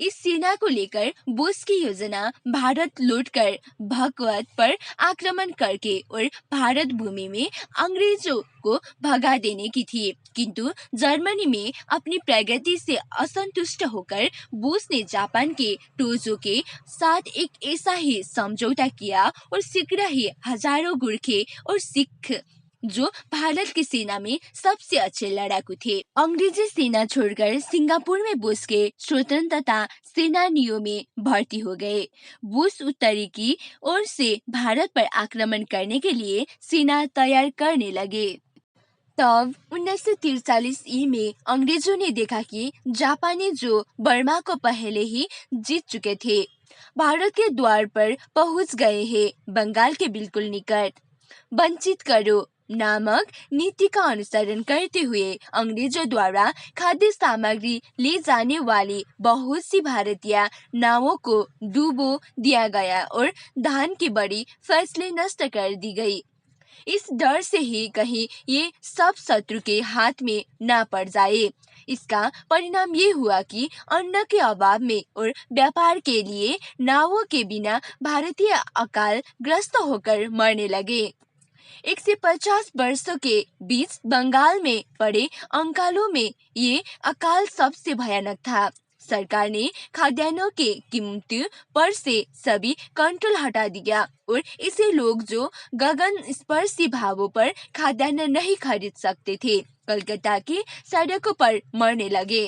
इस सेना को लेकर बोस की योजना भारत लौटकर भगवत पर आक्रमण करके और भारत भूमि में अंग्रेजों को भगा देने की थी। किंतु जर्मनी में अपनी प्रगति से असंतुष्ट होकर बोस ने जापान के टोजो के साथ एक ऐसा ही समझौता किया और शीघ्र ही हजारों गुर्खे और सिख जो भारत की सेना में सबसे अच्छे लड़ाकू थे अंग्रेजी सेना छोड़कर सिंगापुर में बोस के स्वतंत्रता सेनानियों में भर्ती हो गए। बोस उत्तरी की ओर से भारत पर आक्रमण करने के लिए सेना तैयार करने लगे। तब 1943 में अंग्रेजों ने देखा कि जापानी जो बर्मा को पहले ही जीत चुके थे भारत के द्वार पर पहुंच गए हैं, बंगाल के बिल्कुल निकट। वंचित करो नामक नीति का अनुसरण करते हुए अंग्रेजों द्वारा खाद्य सामग्री ले जाने वाली बहुत सी भारतीय नावों को डूबो दिया गया और धान की बड़ी फसलें नष्ट कर दी गई। इस डर से ही कहीं ये सब शत्रु के हाथ में ना पड़ जाए। इसका परिणाम ये हुआ कि अन्न के अभाव में और व्यापार के लिए नावों के बिना भारतीय अकाल ग्रस्त होकर मरने लगे। 150 वर्षों के बीच बंगाल में पड़े अंकालों में ये अकाल सबसे भयानक था। सरकार ने खाद्यान्नों के कीमतों पर से सभी कंट्रोल हटा दिया और इसे लोग जो गगन स्पर्शी भावों पर खाद्यान्न नहीं खरीद सकते थे कलकत्ता की सड़कों पर मरने लगे।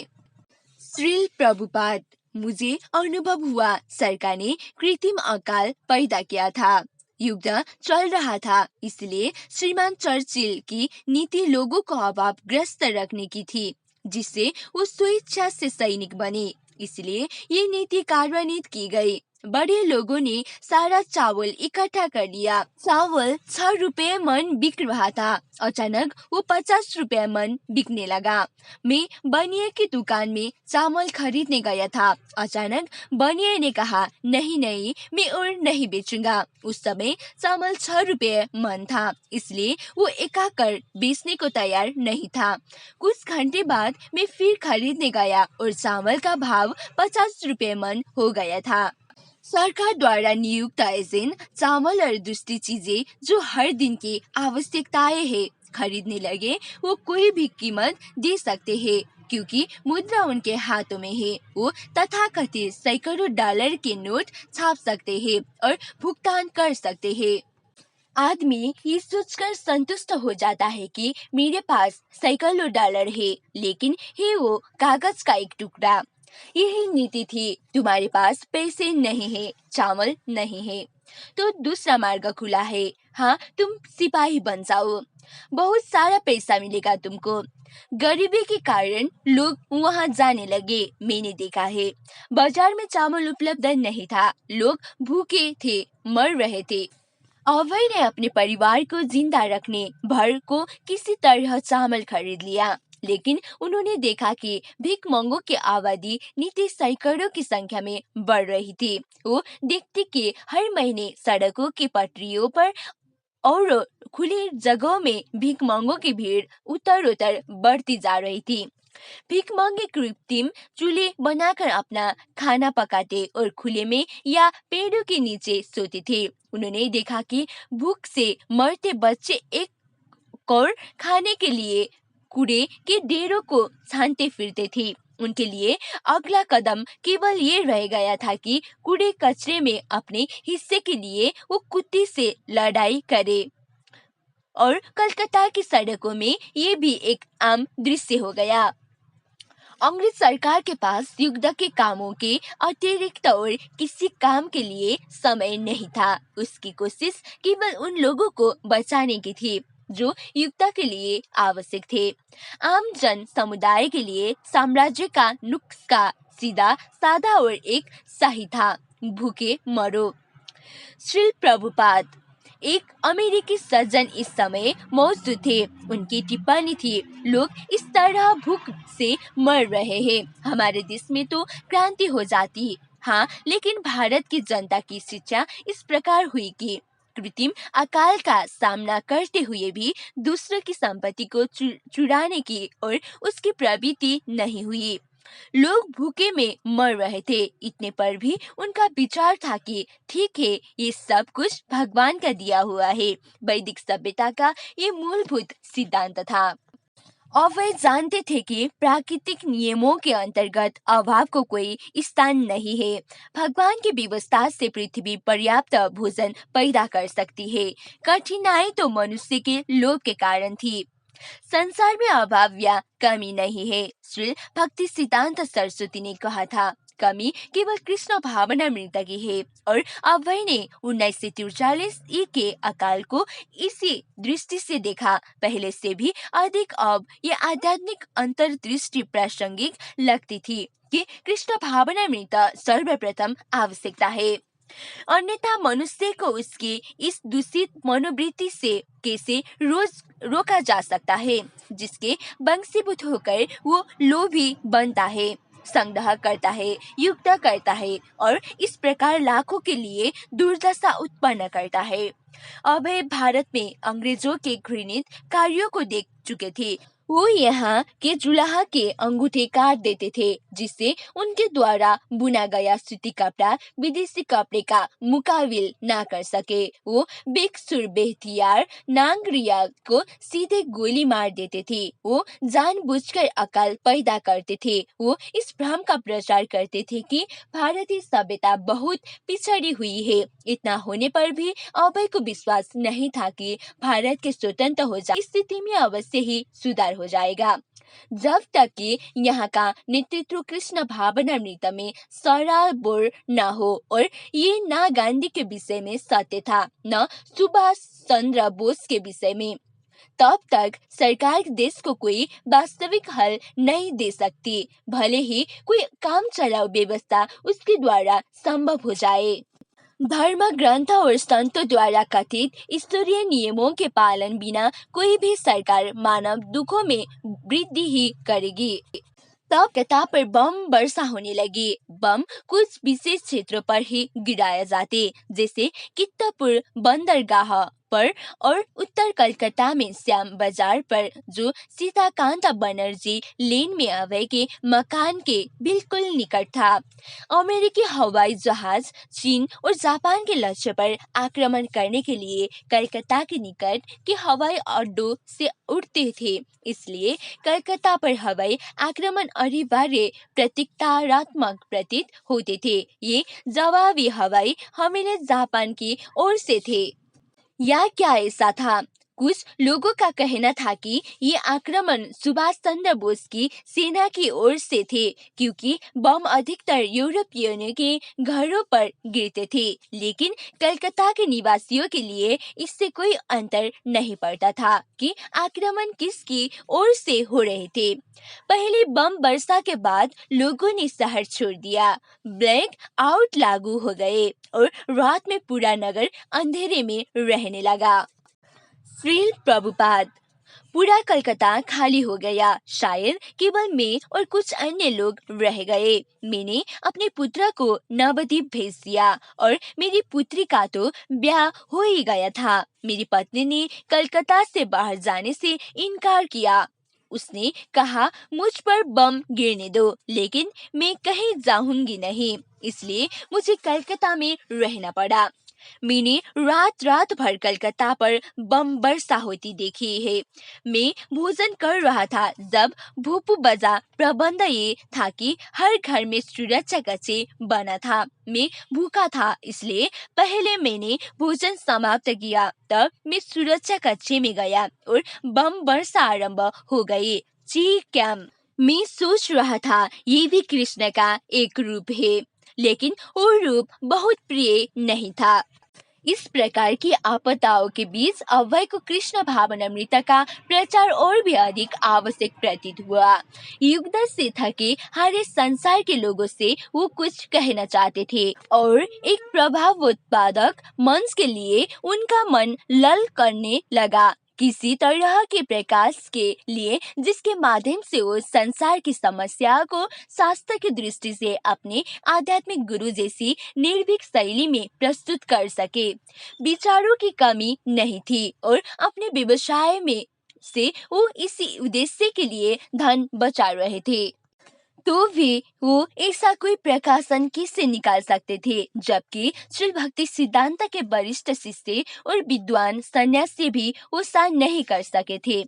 श्रील प्रभुपाद मुझे अनुभव हुआ सरकार ने कृत्रिम अकाल पैदा किया था। युद्ध चल रहा था इसलिए श्रीमान चर्चिल की नीति लोगों को अभावग्रस्त रखने की थी जिससे वो स्वेच्छा से सैनिक बने। इसलिए ये नीति कार्यान्वित की गई। बड़े लोगों ने सारा चावल इकट्ठा कर लिया। चावल 6 रुपए मन बिक रहा था। अचानक वो 50 रुपए मन बिकने लगा। मैं बनिए की दुकान में चावल खरीदने गया था। अचानक बनिए ने कहा नहीं नहीं मैं और नहीं बेचूंगा। उस समय चावल 6 रुपए मन था इसलिए वो एकाकर बेचने को तैयार नहीं था। कुछ घंटे बाद मैं फिर खरीदने गया और चावल का भाव 50 रुपए मन हो गया था। सरकार द्वारा नियुक्त एजेंट चावल और दूसरी चीजें जो हर दिन की आवश्यकताएं हैं खरीदने लगे। वो कोई भी कीमत दे सकते हैं क्योंकि मुद्रा उनके हाथों में है। वो तथाकथित सैकड़ों डॉलर के नोट छाप सकते हैं और भुगतान कर सकते हैं। आदमी ये सोचकर संतुष्ट हो जाता है कि मेरे पास सैकड़ों डॉलर है लेकिन है वो कागज का एक टुकड़ा। यही नीति थी तुम्हारे पास पैसे नहीं है चावल नहीं है तो दूसरा मार्ग खुला है। हाँ तुम सिपाही बन जाओ बहुत सारा पैसा मिलेगा तुमको। गरीबी के कारण लोग वहाँ जाने लगे। मैंने देखा है बाजार में चावल उपलब्ध नहीं था लोग भूखे थे मर रहे थे। अभय ने अपने परिवार को जिंदा रखने भर को किसी तरह चावल खरीद लिया लेकिन उन्होंने देखा कि भिखमंगों की आबादी नीति सैकड़ों की संख्या में बढ़ रही थी। वो देखते कि हर महीने सड़कों की पटरियों पर और खुली जगहों में भिखमंगों की भीड़ उत्तरोत्तर बढ़ती जा रही थी। भिखमंगे कृत्रिम चूल्हे बनाकर अपना खाना पकाते और खुले में या पेड़ों के नीचे सोते थे। उन्होंने देखा कि भूख से मरते बच्चे एक कौर खाने के लिए कूड़े के ढेरों को छानते फिरते थे। उनके लिए अगला कदम केवल ये रह गया था कि कूड़े कचरे में अपने हिस्से के लिए वो कुत्ते से लड़ाई करे। और कलकत्ता की सड़कों में ये भी एक आम दृश्य हो गया। अंग्रेज सरकार के पास युद्ध के कामों के अतिरिक्त और किसी काम के लिए समय नहीं था। उसकी कोशिश केवल उन लोगों को बचाने की थी जो युद्ध के लिए आवश्यक थे। आम जन समुदाय के लिए साम्राज्य का नुस्खा सीधा साधा और एक सही था, भूखे मरो। श्री प्रभुपाद एक अमेरिकी सज्जन इस समय मौजूद थे। उनकी टिप्पणी थी, लोग इस तरह भूख से मर रहे हैं, हमारे देश में तो क्रांति हो जाती। हाँ, लेकिन भारत की जनता की शिक्षा इस प्रकार हुई कि कृत्रिम अकाल का सामना करते हुए भी दूसरों की संपत्ति को चुराने की और उसकी प्रवृत्ति नहीं हुई। लोग भूखे में मर रहे थे, इतने पर भी उनका विचार था कि ठीक है, ये सब कुछ भगवान का दिया हुआ है। वैदिक सभ्यता का ये मूलभूत सिद्धांत था। और वे जानते थे कि प्राकृतिक नियमों के अंतर्गत अभाव को कोई स्थान नहीं है। भगवान की व्यवस्था से पृथ्वी पर्याप्त भोजन पैदा कर सकती है। कठिनाई तो मनुष्य के लोभ के कारण थी। संसार में अभाव या कमी नहीं है। श्री भक्ति सिद्धांत सरस्वती ने कहा था, कमी केवल कृष्ण भावना मृत की है। और अभय ने 1943 के अकाल को इसी दृष्टि से देखा। पहले से भी अधिक अब ये आध्यात्मिक अंतर्दृष्टि प्रासंगिक लगती थी कि कृष्ण भावना मृत सर्वप्रथम आवश्यकता है, अन्यथा मनुष्य को उसकी इस दूषित मनोवृत्ति से कैसे रोज रोका जा सकता है, जिसके वंशीभूत होकर वो लोभी बनता है, संग्रह करता है, युद्ध करता है और इस प्रकार लाखों के लिए दुर्दशा उत्पन्न करता है। अभय भारत में अंग्रेजों के घृणित कार्यों को देख चुके थे। वो यहाँ के जुलाहा के अंगूठे काट देते थे, जिससे उनके द्वारा बुना गया सूती कपड़ा विदेशी कपड़े का मुकाबिल ना कर सके। वो बेकसूर बेहतियार नांगरिया को सीधे गोली मार देते थे। वो जानबूझकर अकाल पैदा करते थे। वो इस भ्रम का प्रचार करते थे कि भारतीय सभ्यता बहुत पिछड़ी हुई है। इतना होने पर भी अभय को विश्वास नहीं था कि भारत के स्वतंत्र हो जाए, इस स्थिति में अवश्य ही सुधार हो जाएगा। जब तक कि यहाँ का नेतृत्व कृष्ण भावनामृत में सराबोर न हो, और ये न गांधी के विषय में सत्य था न सुभाष चंद्र बोस के विषय में, तब तक सरकार देश को कोई वास्तविक हल नहीं दे सकती, भले ही कोई काम चलाऊ व्यवस्था उसके द्वारा संभव हो जाए। धर्म ग्रंथ और संतों द्वारा कथित ईश्वरीय नियमों के पालन बिना कोई भी सरकार मानव दुखों में वृद्धि ही करेगी। तब कथा पर बम वर्षा होने लगी। बम कुछ विशेष क्षेत्रों पर ही गिराए जाते, जैसे कित्तापुर बंदरगाह पर और उत्तर कलकत्ता में श्याम बाजार पर, जो सीताकांत बनर्जी लेन में अभय के मकान के बिल्कुल निकट था। अमेरिकी हवाई जहाज चीन और जापान के लक्ष्य पर आक्रमण करने के लिए कलकत्ता के निकट के हवाई अड्डों से उड़ते थे, इसलिए कलकत्ता पर हवाई आक्रमण अनिवार्य प्रतीकात्मक प्रतीत होते थे। ये जवाबी हवाई हमले जापान की ओर से थे। या क्या ऐसा था? कुछ लोगों का कहना था कि ये आक्रमण सुभाष चंद्र बोस की सेना की ओर से थे, क्योंकि बम अधिकतर यूरोपियनों के घरों पर गिरते थे, लेकिन कलकत्ता के निवासियों के लिए इससे कोई अंतर नहीं पड़ता था कि आक्रमण किसकी ओर से हो रहे थे। पहले बम वर्षा के बाद लोगों ने शहर छोड़ दिया, ब्लैक आउट लागू हो गए और रात में पूरा नगर अंधेरे में रहने लगा। श्री प्रभुपाद, पूरा कलकत्ता खाली हो गया। शायद केवल मैं और कुछ अन्य लोग रह गए। मैंने अपने पुत्र को नवद्वीप भेज दिया और मेरी पुत्री का तो ब्याह हो ही गया था। मेरी पत्नी ने कलकत्ता से बाहर जाने से इनकार किया। उसने कहा, मुझ पर बम गिरने दो, लेकिन मैं कहीं जाऊंगी नहीं, इसलिए मुझे कलकत्ता में रहना पड़ा। मैंने रात रात भर कलकत्ता पर बम बरसा होती देखी है। मैं भोजन कर रहा था जब भूपू बजा। प्रबंध ये था कि हर घर में सुरक्षा कक्ष बना था। मैं भूखा था, इसलिए पहले मैंने भोजन समाप्त किया, तब मैं सुरक्षा कक्ष में गया और बम बरसा आरंभ हो गई। जी कैम। मैं सोच रहा था ये भी कृष्ण का एक रूप है, लेकिन वो रूप बहुत प्रिय नहीं था। इस प्रकार की आपदाओं के बीच अभय को कृष्ण भावनामृत का प्रचार और भी अधिक आवश्यक प्रतीत हुआ। युगदर से थके हारे संसार के लोगों से वो कुछ कहना चाहते थे और एक प्रभावोत्पादक मंच के लिए उनका मन लल करने लगा, किसी तरह के प्रकाश के लिए जिसके माध्यम से वो संसार की समस्या को शास्त्र की दृष्टि से अपने आध्यात्मिक गुरु जैसी निर्भीक शैली में प्रस्तुत कर सके। विचारों की कमी नहीं थी और अपने व्यवसाय में से वो इसी उद्देश्य के लिए धन बचा रहे थे। तो भी वो ऐसा कोई प्रकाशन किससे निकाल सकते थे, जबकि श्री भक्ति सिद्धांत के वरिष्ठ शिष्य और विद्वान सन्यासी भी वो सहन नहीं कर सके थे।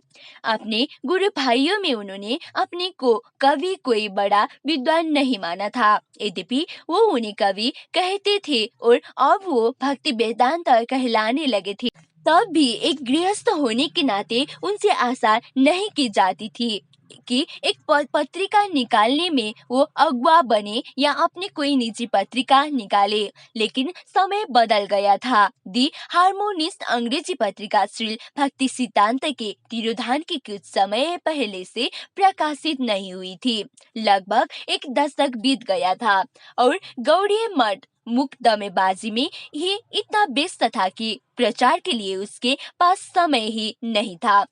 अपने गुरु भाइयों में उन्होंने अपने को कभी कोई बड़ा विद्वान नहीं माना था, यद्यपि वो उन्हें कवि कहते थे और अब वो भक्ति वेदांत कहलाने लगे थे। तब भी एक गृहस्थ होने के नाते उनसे आशा नहीं की जाती थी कि एक पत्रिका निकालने में वो अगुआ बने या अपने कोई निजी पत्रिका निकाले। लेकिन समय बदल गया था। दी हार्मोनिस्ट अंग्रेजी पत्रिका श्री भक्ति सिद्धांत के तिरोधान के कुछ समय पहले से प्रकाशित नहीं हुई थी। लगभग एक दशक बीत गया था और गौड़ीय मठ मुकदमेबाजी में ही इतना व्यस्त था कि प्रचार के लिए उसके पास समय ही नहीं था।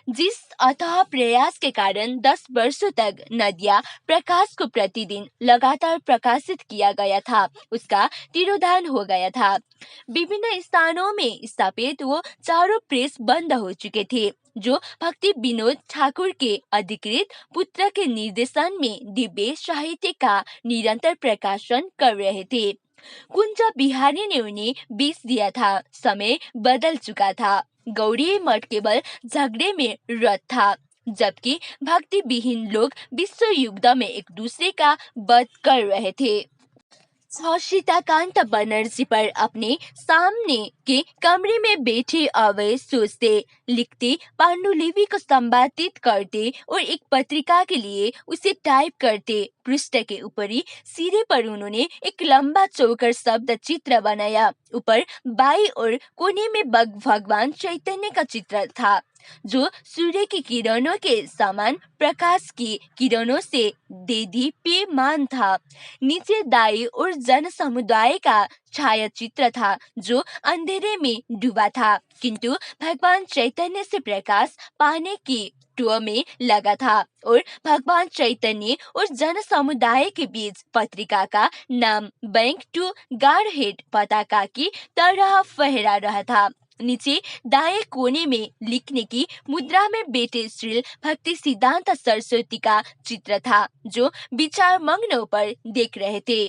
जिस अथाह प्रयास के कारण 10 वर्षों तक नदिया प्रकाश को प्रतिदिन लगातार प्रकाशित किया गया था, उसका तिरोधान हो गया था। विभिन्न स्थानों में स्थापित वो चारों प्रेस बंद हो चुके थे, जो भक्ति विनोद ठाकुर के अधिकृत पुत्र के निर्देशन में दिव्य साहित्य का निरंतर प्रकाशन कर रहे थे। कुंज बिहारी ने उन्हें बीस दिया था। समय बदल चुका था। गौड़ी मठ केवल झगड़े में रत था, जबकि भक्ति विहीन लोग विश्व युद्ध में एक दूसरे का वध कर रहे थे। सीताकांत बनर्जी पर अपने सामने के कमरे में बैठे अवय सोचते, लिखते, पांडुलिपि को संपादित करते और एक पत्रिका के लिए उसे टाइप करते। पृष्ठ के ऊपरी सिरे पर उन्होंने एक लंबा चौकर शब्द चित्र बनाया। ऊपर बाईं ओर कोने में भगवान चैतन्य का चित्र था, जो सूर्य की किरणों के समान प्रकाश की किरणों से देदीप्यमान था। नीचे दाई और जन समुदाय का छाया चित्र था, जो अंधेरे में डूबा था, किंतु भगवान चैतन्य से प्रकाश पाने की टूर में लगा था और भगवान चैतन्य और जन समुदाय के बीच पत्रिका का नाम बैंक टू गारहेड पताका की तरह फहरा रहा था। नीचे दाएं कोने में लिखने की मुद्रा में बैठे श्री भक्ति सिद्धांत सरस्वती का चित्र था, जो विचार मग्न ऊपर देख रहे थे।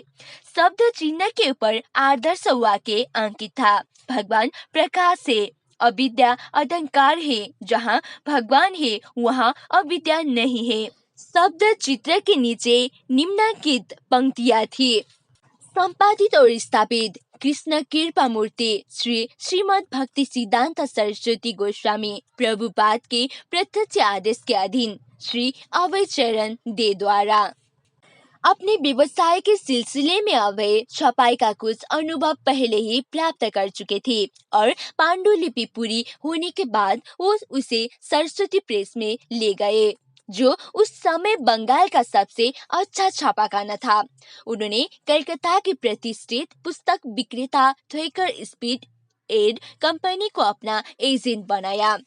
शब्द चिन्ह के ऊपर आदर्श वाक्य अंकित था। भगवान प्रकाश है, अविद्या अंधकार है, जहाँ भगवान है वहाँ अविद्या नहीं है। शब्द चित्र के नीचे निम्नलिखित पंक्तियां थी। संपादित और स्थापित कृष्ण कृपा मूर्ति श्री श्रीमद् भक्ति सिद्धांत सरस्वती गोस्वामी प्रभुपाद के प्रत्यक्ष आदेश के अधीन श्री अभय चरण दे द्वारा। अपने व्यवसाय के सिलसिले में अभय छपाई का कुछ अनुभव पहले ही प्राप्त कर चुके थे और पांडुलिपि पूरी होने के बाद वो उसे सरस्वती प्रेस में ले गए, जो उस समय बंगाल का सबसे अच्छा छापाखाना था। उन्होंने कलकत्ता की प्रतिष्ठित पुस्तक विक्रेता थ्वेकर स्पीड एड कंपनी को अपना एजेंट बनाया,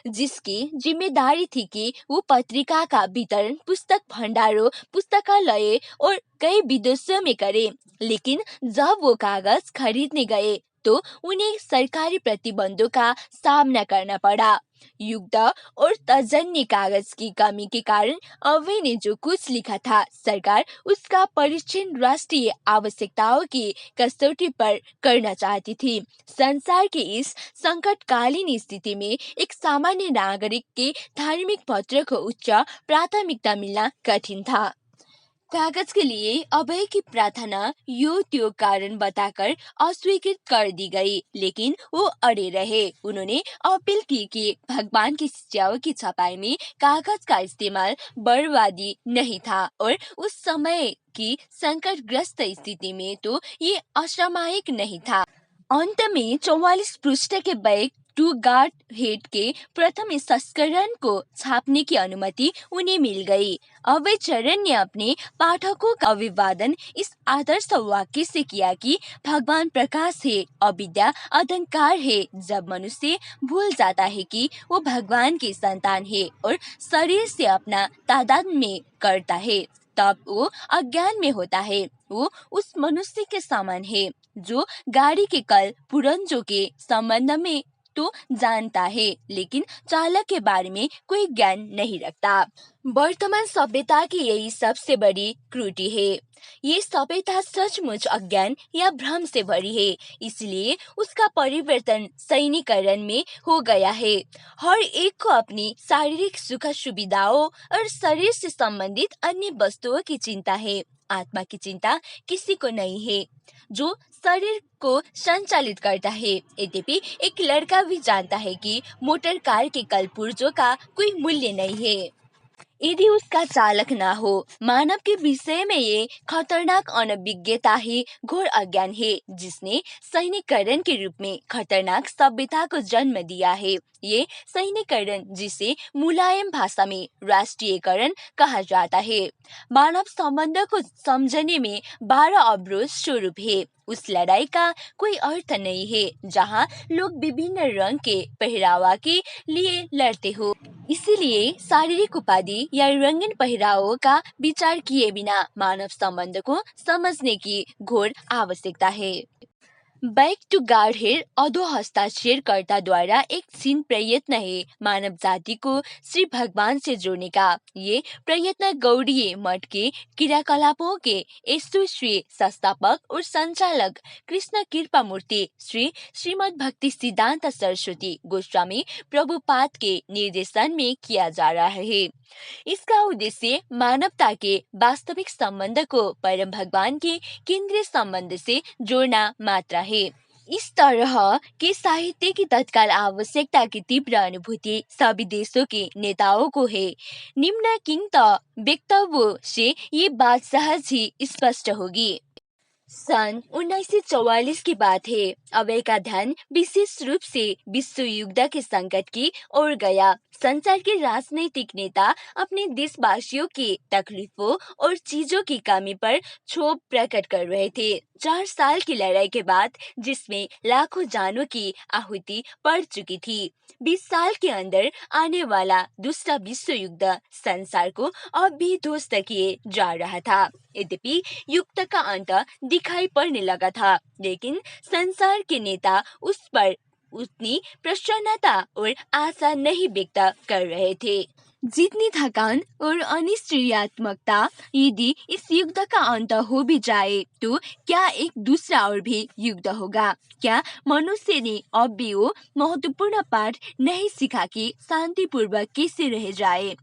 जिसकी जिम्मेदारी थी कि वो पत्रिका का वितरण पुस्तक भंडारों, पुस्तकालय और कई विदेशों में करे। लेकिन जब वो कागज खरीदने गए तो उन्हें सरकारी प्रतिबंधों का सामना करना पड़ा। युद्ध और तजन्य कागज की कमी के कारण अभय ने जो कुछ लिखा था, सरकार उसका परीक्षण राष्ट्रीय आवश्यकताओं की कसौटी पर करना चाहती थी। संसार के इस संकटकालीन स्थिति में एक सामान्य नागरिक के धार्मिक पत्र को उच्च प्राथमिकता मिलना कठिन था। कागज के लिए अभय की प्रार्थना यो त्यो कारण बताकर अस्वीकृत कर दी गई, लेकिन वो अड़े रहे। उन्होंने अपील की कि भगवान की शिक्षाओं की छपाई में कागज का इस्तेमाल बर्बादी नहीं था और उस समय की संकटग्रस्त स्थिति में तो ये असामयिक नहीं था। अंत में 44 पृष्ठ के बैक टू गार्ड हेड के प्रथम संस्करण को छापने की अनुमति उन्हें मिल गई। अभय चरण ने अपने पाठकों का अभिवादन इस आदर्श वाक्य से किया कि भगवान प्रकाश है, अविद्या अंधकार है। जब मनुष्य भूल जाता है कि वो भगवान की संतान है और शरीर से अपना तादात्म्य करता है, तब वो अज्ञान में होता है। वो उस मनुष्य के समान है जो गाड़ी के कल पुर्जों के संबंध में तो जानता है, लेकिन चालक के बारे में कोई ज्ञान नहीं रखता। वर्तमान सभ्यता की यही सबसे बड़ी त्रुटि है। ये सभ्यता सचमुच अज्ञान या भ्रम से भरी है, इसलिए उसका परिवर्तन सैनिकरण में हो गया है। हर एक को अपनी शारीरिक सुख सुविधाओं और शरीर से संबंधित अन्य वस्तुओं की चिंता है। आत्मा की चिंता किसी को नहीं है जो शरीर को संचालित करता है। यद्यपि एक लड़का भी जानता है कि मोटर कार के कल पुर्जों का कोई मूल्य नहीं है यदि उसका चालक ना हो। मानव के विषय में ये खतरनाक अनभिज्ञता ही घोर अज्ञान है, जिसने सैनिकरण के रूप में खतरनाक सभ्यता को जन्म दिया है। ये सैनिकरण, जिसे मुलायम भाषा में राष्ट्रीयकरण कहा जाता है, मानव संबंध को समझने में 12 अवरोध स्वरूप है। उस लड़ाई का कोई अर्थ नहीं है जहाँ लोग विभिन्न रंग के पहरावा के लिए लड़ते हो। इसीलिए शारीरिक उपाधि या रंगीन पहरावों का विचार किए बिना मानव संबंध को समझने की घोर आवश्यकता है। बैक टू गार्ड हेड अधो हस्ताक्षरकर्ता द्वारा एक क्षीण प्रयत्न है मानव जाति को श्री भगवान से जोड़ने का। ये प्रयत्न गौड़ीय मठ के क्रियाकलापों के यशस्वी संस्थापक और संचालक कृष्ण कृपा मूर्ति श्री श्रीमद् भक्ति सिद्धांत सरस्वती गोस्वामी प्रभुपाद के निर्देशन में किया जा रहा है। इसका उद्देश्य मानवता के वास्तविक संबंध को परम भगवान के केंद्रीय संबंध से जोड़ना मात्र है। इस तरह के साहित्य की तत्काल आवश्यकता की तीव्र अनुभूति सभी देशों के नेताओं को है। निम्नलिखित वक्तव्यों से ये बात सहज ही स्पष्ट होगी। सन 1944 की बात है। अभय का ध्यान विशेष रूप से विश्व युद्ध के संकट की ओर गया। संसार के राजनीतिक नेता अपने देशवासियों की तकलीफों और चीजों की कमी पर क्षोभ प्रकट कर रहे थे। 4 साल की लड़ाई के बाद, जिसमें लाखों जानों की आहुति पड़ चुकी थी, 20 साल के अंदर आने वाला दूसरा विश्व युद्ध संसार को अब भी ध्वस्त किए जा रहा था। यद्यपि युद्ध का अंत दिखाई पड़ने लगा था, लेकिन संसार के नेता उस पर उतनी प्रसन्नता और आशा नहीं व्यक्त कर रहे थे जितनी थकान और अनिश्चयात्मकता। यदि इस युद्ध का अंत हो भी जाए तो क्या एक दूसरा और भी युद्ध होगा? क्या मनुष्य ने अब भी वो महत्वपूर्ण पाठ नहीं सीखा कि शांतिपूर्वक कैसे रह जाए?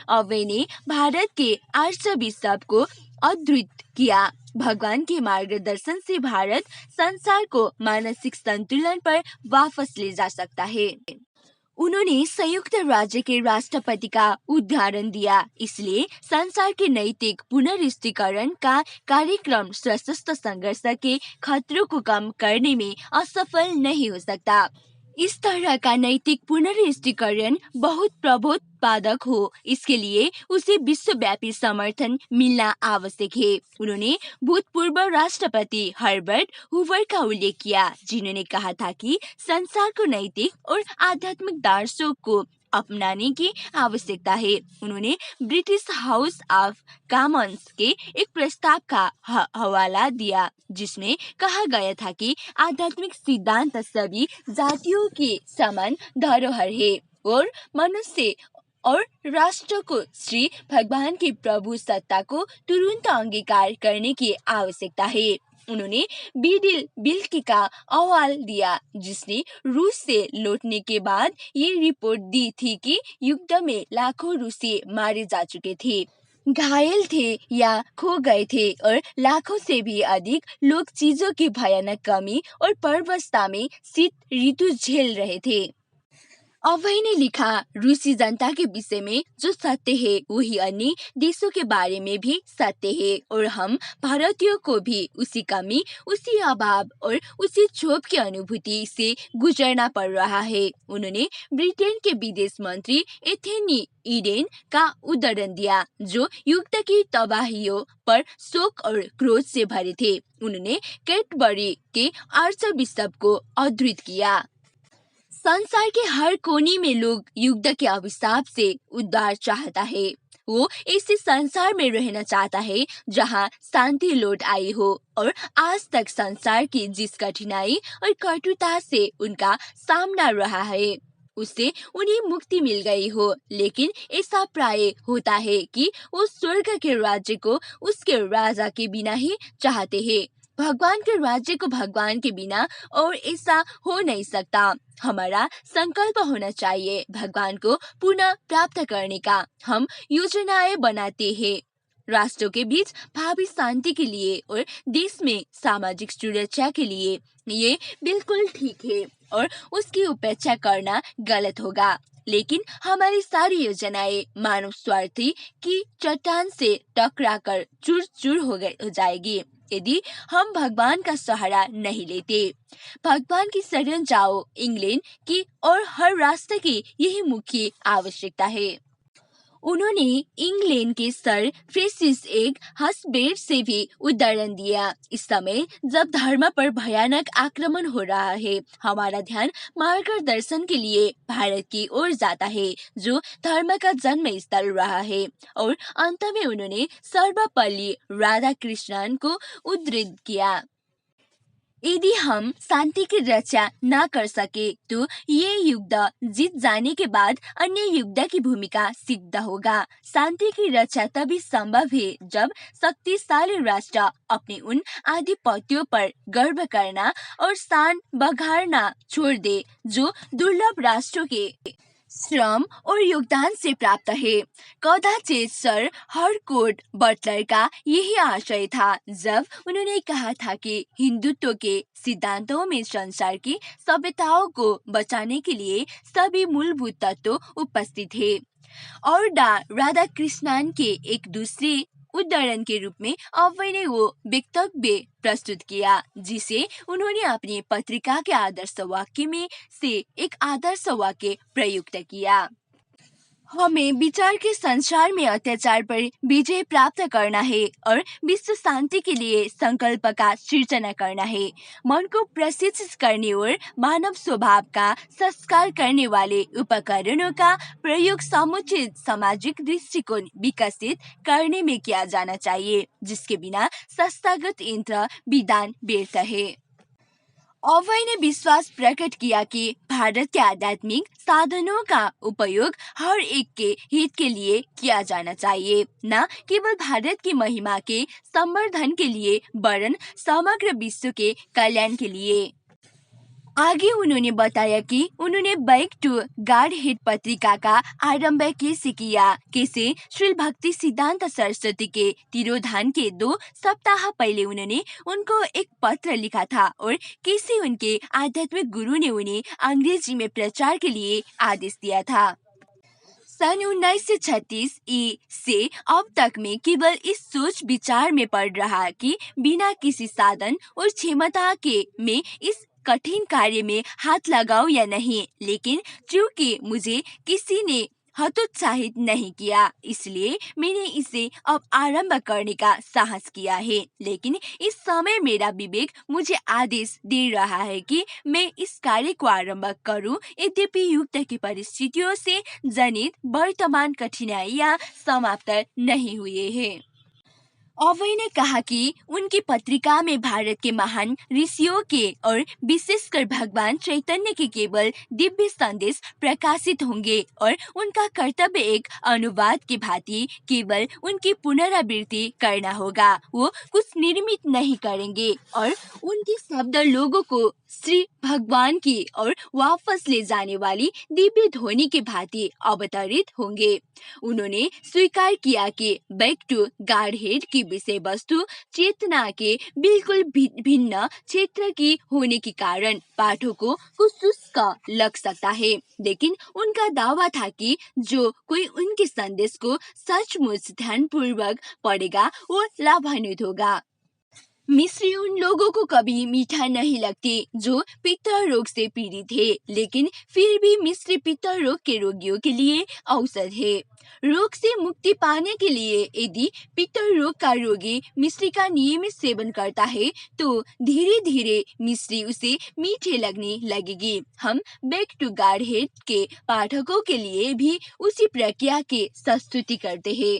अभय ने भारत के आर्चबिशप को उद्धृत किया। भगवान के मार्गदर्शन से भारत संसार को मानसिक संतुलन पर वापस ले जा सकता है। उन्होंने संयुक्त राज्य के राष्ट्रपति का उदाहरण दिया। इसलिए संसार के नैतिक पुनर्स्थीकरण का कार्यक्रम सशस्त्र संघर्ष के खतरों को कम करने में असफल नहीं हो सकता। इस तरह का नैतिक पुनर्स्थीकरण बहुत प्रबोधपादक हो, इसके लिए उसे विश्वव्यापी समर्थन मिलना आवश्यक है। उन्होंने भूतपूर्व राष्ट्रपति हर्बर्ट हूवर का उल्लेख किया, जिन्होंने कहा था कि संसार को नैतिक और आध्यात्मिक दर्शों को अपनाने की आवश्यकता है। उन्होंने ब्रिटिश हाउस ऑफ कॉमन्स के एक प्रस्ताव का हवाला दिया जिसमें कहा गया था कि आध्यात्मिक सिद्धांत सभी जातियों की समान धरोहर है और मनुष्य और राष्ट्र को श्री भगवान की प्रभु सत्ता को तुरंत अंगीकार करने की आवश्यकता है। उन्होंने बिल का अहवाल दिया जिसने रूस से लौटने के बाद ये रिपोर्ट दी थी कि युद्ध में लाखों रूसी मारे जा चुके थे, घायल थे या खो गए थे और लाखों से भी अधिक लोग चीजों की भयानक कमी और बर्बरता में शीत ऋतु झेल रहे थे। अभय ने लिखा, रूसी जनता के विषय में जो सत्य है वही अन्य देशों के बारे में भी सत्य है और हम भारतीयों को भी उसी कमी, उसी अभाव और उसी क्षोभ की अनुभूति से गुजरना पड़ रहा है। उन्होंने ब्रिटेन के विदेश मंत्री एंथनी ईडेन का उदाहरण दिया जो युद्ध की तबाहियों पर शोक और क्रोध से भरे थे। उन्होंने कैटबरी के आर्चबिशप को उद्धृत किया, संसार के हर कोने में लोग युद्ध के अभिशाप से उद्धार चाहता है। वो ऐसे संसार में रहना चाहता है जहाँ शांति लौट आई हो और आज तक संसार की जिस कठिनाई और कटुता से उनका सामना रहा है उससे उन्हें मुक्ति मिल गई हो। लेकिन ऐसा प्राय होता है कि वो स्वर्ग के राज्य को उसके राजा के बिना ही चाहते हैं, भगवान के राज्य को भगवान के बिना, और ऐसा हो नहीं सकता। हमारा संकल्प होना चाहिए भगवान को पुनः प्राप्त करने का। हम योजनाएं बनाते हैं राष्ट्रों के बीच भावी शांति के लिए और देश में सामाजिक सुरक्षा के लिए, ये बिल्कुल ठीक है और उसकी उपेक्षा करना गलत होगा। लेकिन हमारी सारी योजनाएं मानव स्वार्थी की चट्टान से टकराकर चूर चूर हो जाएगी यदि हम भगवान का सहारा नहीं लेते। भगवान की शरण जाओ इंग्लैंड की और हर राष्ट्र की यही मुख्य आवश्यकता है। उन्होंने इंग्लैंड के सर फ्रांसिस एक हसबेट से भी उदाहरण दिया। इस समय जब धर्म पर भयानक आक्रमण हो रहा है, हमारा ध्यान मार्गदर्शन के लिए भारत की ओर जाता है जो धर्म का जन्म स्थल रहा है। और अंत में उन्होंने सर्वपल्ली राधाकृष्णन को उद्धृत किया, यदि हम शांति की रक्षा न कर सके तो ये युद्ध जीत जाने के बाद अन्य युद्ध की भूमिका सिद्ध होगा। शांति की रक्षा तभी संभव है जब शक्तिशाली राष्ट्र अपने उन आधिपत्यों पर गर्व करना और शान बघाड़ना छोड़ दे जो दुर्लभ राष्ट्रों के श्रम और योगदान से प्राप्त है। कदाचित सर हरकोर्ट बटलर का यही आशय था जब उन्होंने कहा था कि हिंदुत्व के सिद्धांतों में संसार की सभ्यताओं को बचाने के लिए सभी मूलभूत तत्व उपस्थित है। और राधाकृष्णन के एक दूसरे उदाहरण के रूप में अभय ने वो वक्तव्य प्रस्तुत किया जिसे उन्होंने अपनी पत्रिका के आदर्श वाक्य में से एक आदर्श वाक्य प्रयुक्त किया। हमें विचार के संसार में अत्याचार पर विजय प्राप्त करना है और विश्व शांति के लिए संकल्प का सृजना करना है। मन को प्रशिक्षित करने और मानव स्वभाव का संस्कार करने वाले उपकरणों का प्रयोग समुचित सामाजिक दृष्टिकोण विकसित करने में किया जाना चाहिए जिसके बिना संस्थागत यंत्र विधान व्यर्थ है। अभय ने विश्वास प्रकट किया कि भारत के आध्यात्मिक साधनों का उपयोग हर एक के हित के लिए किया जाना चाहिए, न केवल भारत की महिमा के संवर्धन के लिए वरन समग्र विश्व के कल्याण के लिए। आगे उन्होंने बताया कि उन्होंने बैक टू गॉड हेड पत्रिका का आरंभ कैसे किया, कैसे श्री भक्ति सिद्धांत सरस्वती के तिरोधान के 2 सप्ताह पहले उन्होंने उनको एक पत्र लिखा था और कैसे उनके आध्यात्मिक गुरु ने उन्हें अंग्रेजी में प्रचार के लिए आदेश दिया था। सन 1936 से अब तक मैं केवल इस सोच विचार में पड़ रहा कि बिना किसी साधन और क्षमता के मैं इस कठिन कार्य में हाथ लगाऊं या नहीं, लेकिन चूंकि मुझे किसी ने हतोत्साहित नहीं किया, इसलिए मैंने इसे अब आरंभ करने का साहस किया है। लेकिन इस समय मेरा विवेक मुझे आदेश दे रहा है कि मैं इस कार्य को आरंभ करूं, यद्यपि युद्ध की परिस्थितियों से जनित वर्तमान कठिनाइयां समाप्त नहीं हुए हैं। अभय ने कहा कि उनकी पत्रिका में भारत के महान ऋषियों के और विशेषकर भगवान चैतन्य के केवल दिव्य संदेश प्रकाशित होंगे और उनका कर्तव्य एक अनुवाद के भांति केवल उनकी पुनरावृत्ति करना होगा। वो कुछ निर्मित नहीं करेंगे और उनके शब्द लोगों को श्री भगवान की और वापस ले जाने वाली दिव्य ध्वनि के भांति अवतरित होंगे। उन्होंने स्वीकार किया कि बैक टू गार्डहेड की विषय वस्तु चेतना के बिल्कुल भिन्न क्षेत्र की होने के कारण पाठों को कुछ शुष्क लग सकता है, लेकिन उनका दावा था कि जो कोई उनके संदेश को सचमुच ध्यानपूर्वक पढ़ेगा वो लाभान्वित होगा। मिश्री उन लोगों को कभी मीठा नहीं लगती जो पित्त रोग से पीड़ित है, लेकिन फिर भी मिश्री पित्त रोग के रोगियों के लिए औषध है। रोग से मुक्ति पाने के लिए यदि पित्त रोग का रोगी मिश्री का नियमित सेवन करता है तो धीरे धीरे मिश्री उसे मीठे लगने लगेगी। हम बैक टू गार्डहेड के पाठकों के लिए भी उसी प्रक्रिया की प्रस्तुति करते हैं।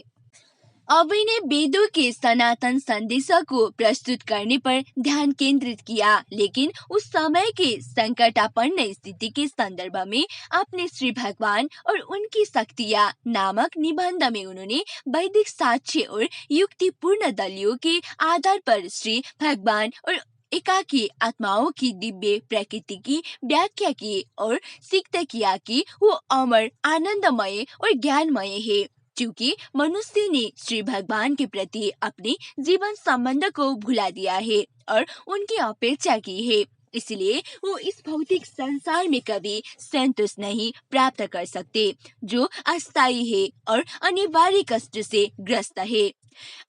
अभय ने वेदों के सनातन संदेशों को प्रस्तुत करने पर ध्यान केंद्रित किया, लेकिन उस समय के संकटापन्न स्थिति के संदर्भ में अपने श्री भगवान और उनकी शक्तियां नामक निबंध में उन्होंने वैदिक साक्ष्य और युक्तिपूर्ण दलियों के आधार पर श्री भगवान और एकाकी आत्माओं की दिव्य प्रकृति की व्याख्या की और सिद्ध किया कि वो अमर, आनंदमय और ज्ञानमय है। क्योंकि मनुष्य ने श्री भगवान के प्रति अपने जीवन संबंध को भुला दिया है और उनकी अपेक्षा की है, इसलिए वो इस भौतिक संसार में कभी संतोष नहीं प्राप्त कर सकते, जो अस्थायी है और अनिवार्य कष्ट से ग्रस्त है।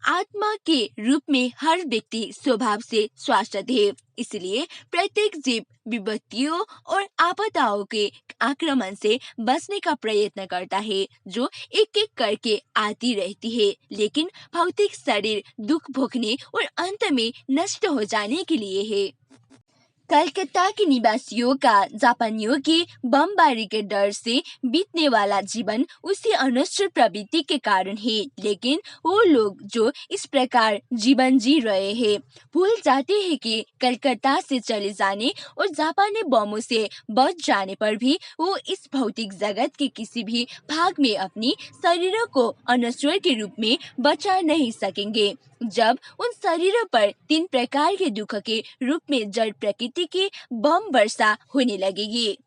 आत्मा के रूप में हर व्यक्ति स्वभाव से शाश्वत है, इसलिए प्रत्येक जीव विपत्तियों और आपदाओं के आक्रमण से बचने का प्रयत्न करता है, जो एक एक करके आती रहती है, लेकिन भौतिक शरीर दुख भोगने और अंत में नष्ट हो जाने के लिए है। कलकत्ता के निवासियों का जापानियों की बमबारी के डर से बीतने वाला जीवन उसी अनश्वर प्रवृत्ति के कारण है, लेकिन वो लोग जो इस प्रकार जीवन जी रहे हैं भूल जाते हैं कि कलकत्ता से चले जाने और जापानी बमों से बच जाने पर भी वो इस भौतिक जगत के किसी भी भाग में अपनी शरीरों को अनश्वर के रूप में बचा नहीं सकेंगे। जब उन शरीरों पर 3 प्रकार के दुख के रूप में जड़ प्रकृति की बम वर्षा होने लगेगी।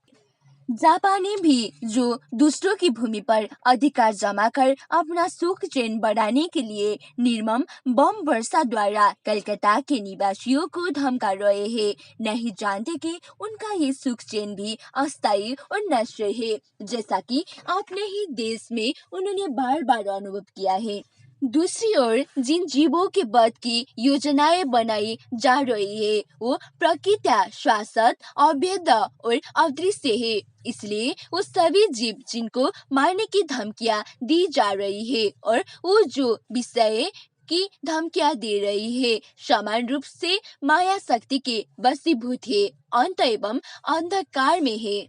जापानी भी जो दूसरों की भूमि पर अधिकार जमा कर अपना सुख चैन बढ़ाने के लिए निर्मम बम वर्षा द्वारा कलकत्ता के निवासियों को धमका रहे हैं, नहीं जानते कि उनका ये सुख चैन भी अस्थायी और नश्वर है, जैसा कि अपने ही देश में उन्होंने बार बार अनुभव किया है। दूसरी ओर जिन जीवों के वध की योजनाएं बनाई जा रही है वो प्रकृत्या शाश्वत, अभेद और अदृश्य है, इसलिए वो सभी जीव जिनको मारने की धमकियां दी जा रही है और वो जो विषय की धमकियां दे रही है समान रूप से माया शक्ति के वशीभूत है, अंत एवं अंधकार में है।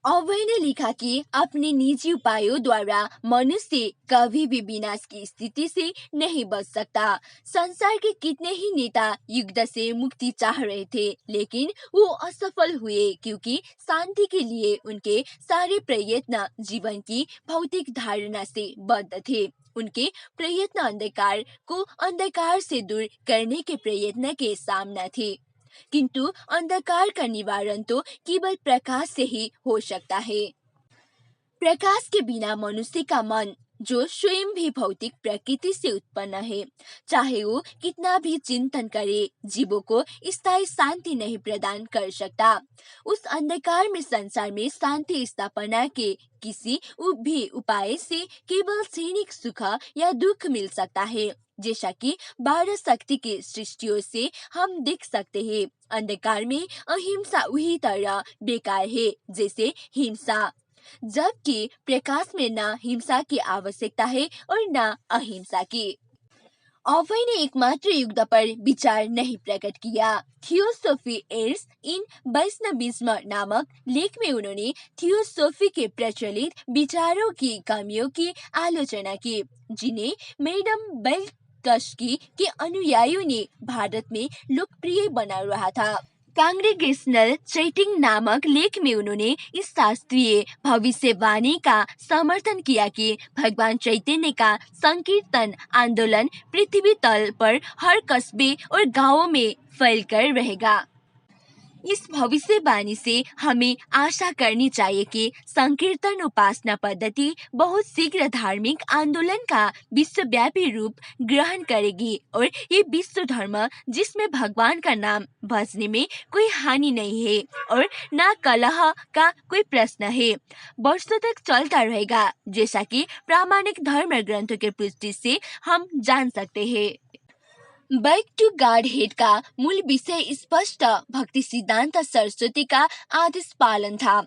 अभय ने लिखा कि अपने निजी उपायों द्वारा मनुष्य कभी भी विनाश की स्थिति से नहीं बच सकता। संसार के कितने ही नेता युद्ध से मुक्ति चाह रहे थे, लेकिन वो असफल हुए क्योंकि शांति के लिए उनके सारे प्रयत्न जीवन की भौतिक धारणा से बद्ध थे। उनके प्रयत्न अंधकार को अंधकार से दूर करने के प्रयत्न के सामना थे, किंतु अंधकार का निवारण तो केवल प्रकाश से ही हो सकता है। प्रकाश के बिना मनुष्य का मन जो स्वयं भी भौतिक प्रकृति से उत्पन्न है, चाहे वो कितना भी चिंतन करे, जीवों को स्थायी शांति नहीं प्रदान कर सकता। उस अंधकार में संसार में शांति स्थापना के किसी भी उपाय से केवल क्षणिक सुख या दुख मिल सकता है, जैसा कि 12 शक्ति की सृष्टियों से हम देख सकते हैं। अंधकार में अहिंसा वही तरह बेकार है जैसे हिंसा। जबकि प्रकाश में ना हिंसा की आवश्यकता है और ना अहिंसा की। अभय ने एकमात्र युद्ध पर विचार नहीं प्रकट किया। थियोसॉफी एर्स इन वैष्णविज्म नामक लेख में उन्होंने थियोसॉफी के प्रचलित विचारों की कमियों की आलोचना की, जिन्हें मैडम ब्लैवात्स्की के अनुयायियों ने भारत में लोकप्रिय बना रहा था। कांग्रेगेशनल चैटिंग नामक लेख में उन्होंने इस शास्त्रीय भविष्यवाणी का समर्थन किया कि भगवान चैतन्य का संकीर्तन आंदोलन पृथ्वी तल पर हर कस्बे और गांवों में फैलकर रहेगा। इस भविष्यवाणी से हमें आशा करनी चाहिए कि संकीर्तन उपासना पद्धति बहुत शीघ्र धार्मिक आंदोलन का विश्वव्यापी रूप ग्रहण करेगी और ये विश्व धर्म जिसमें भगवान का नाम भजने में कोई हानि नहीं है और ना कलह का कोई प्रश्न है, वर्षों तक चलता रहेगा, जैसा कि प्रामाणिक धर्म ग्रंथों के पुष्टि से हम जान सकते हैं। बैक टू गॉड हेड का मूल विषय स्पष्ट भक्ति सिद्धांत सरस्वती का आदेश पालन था।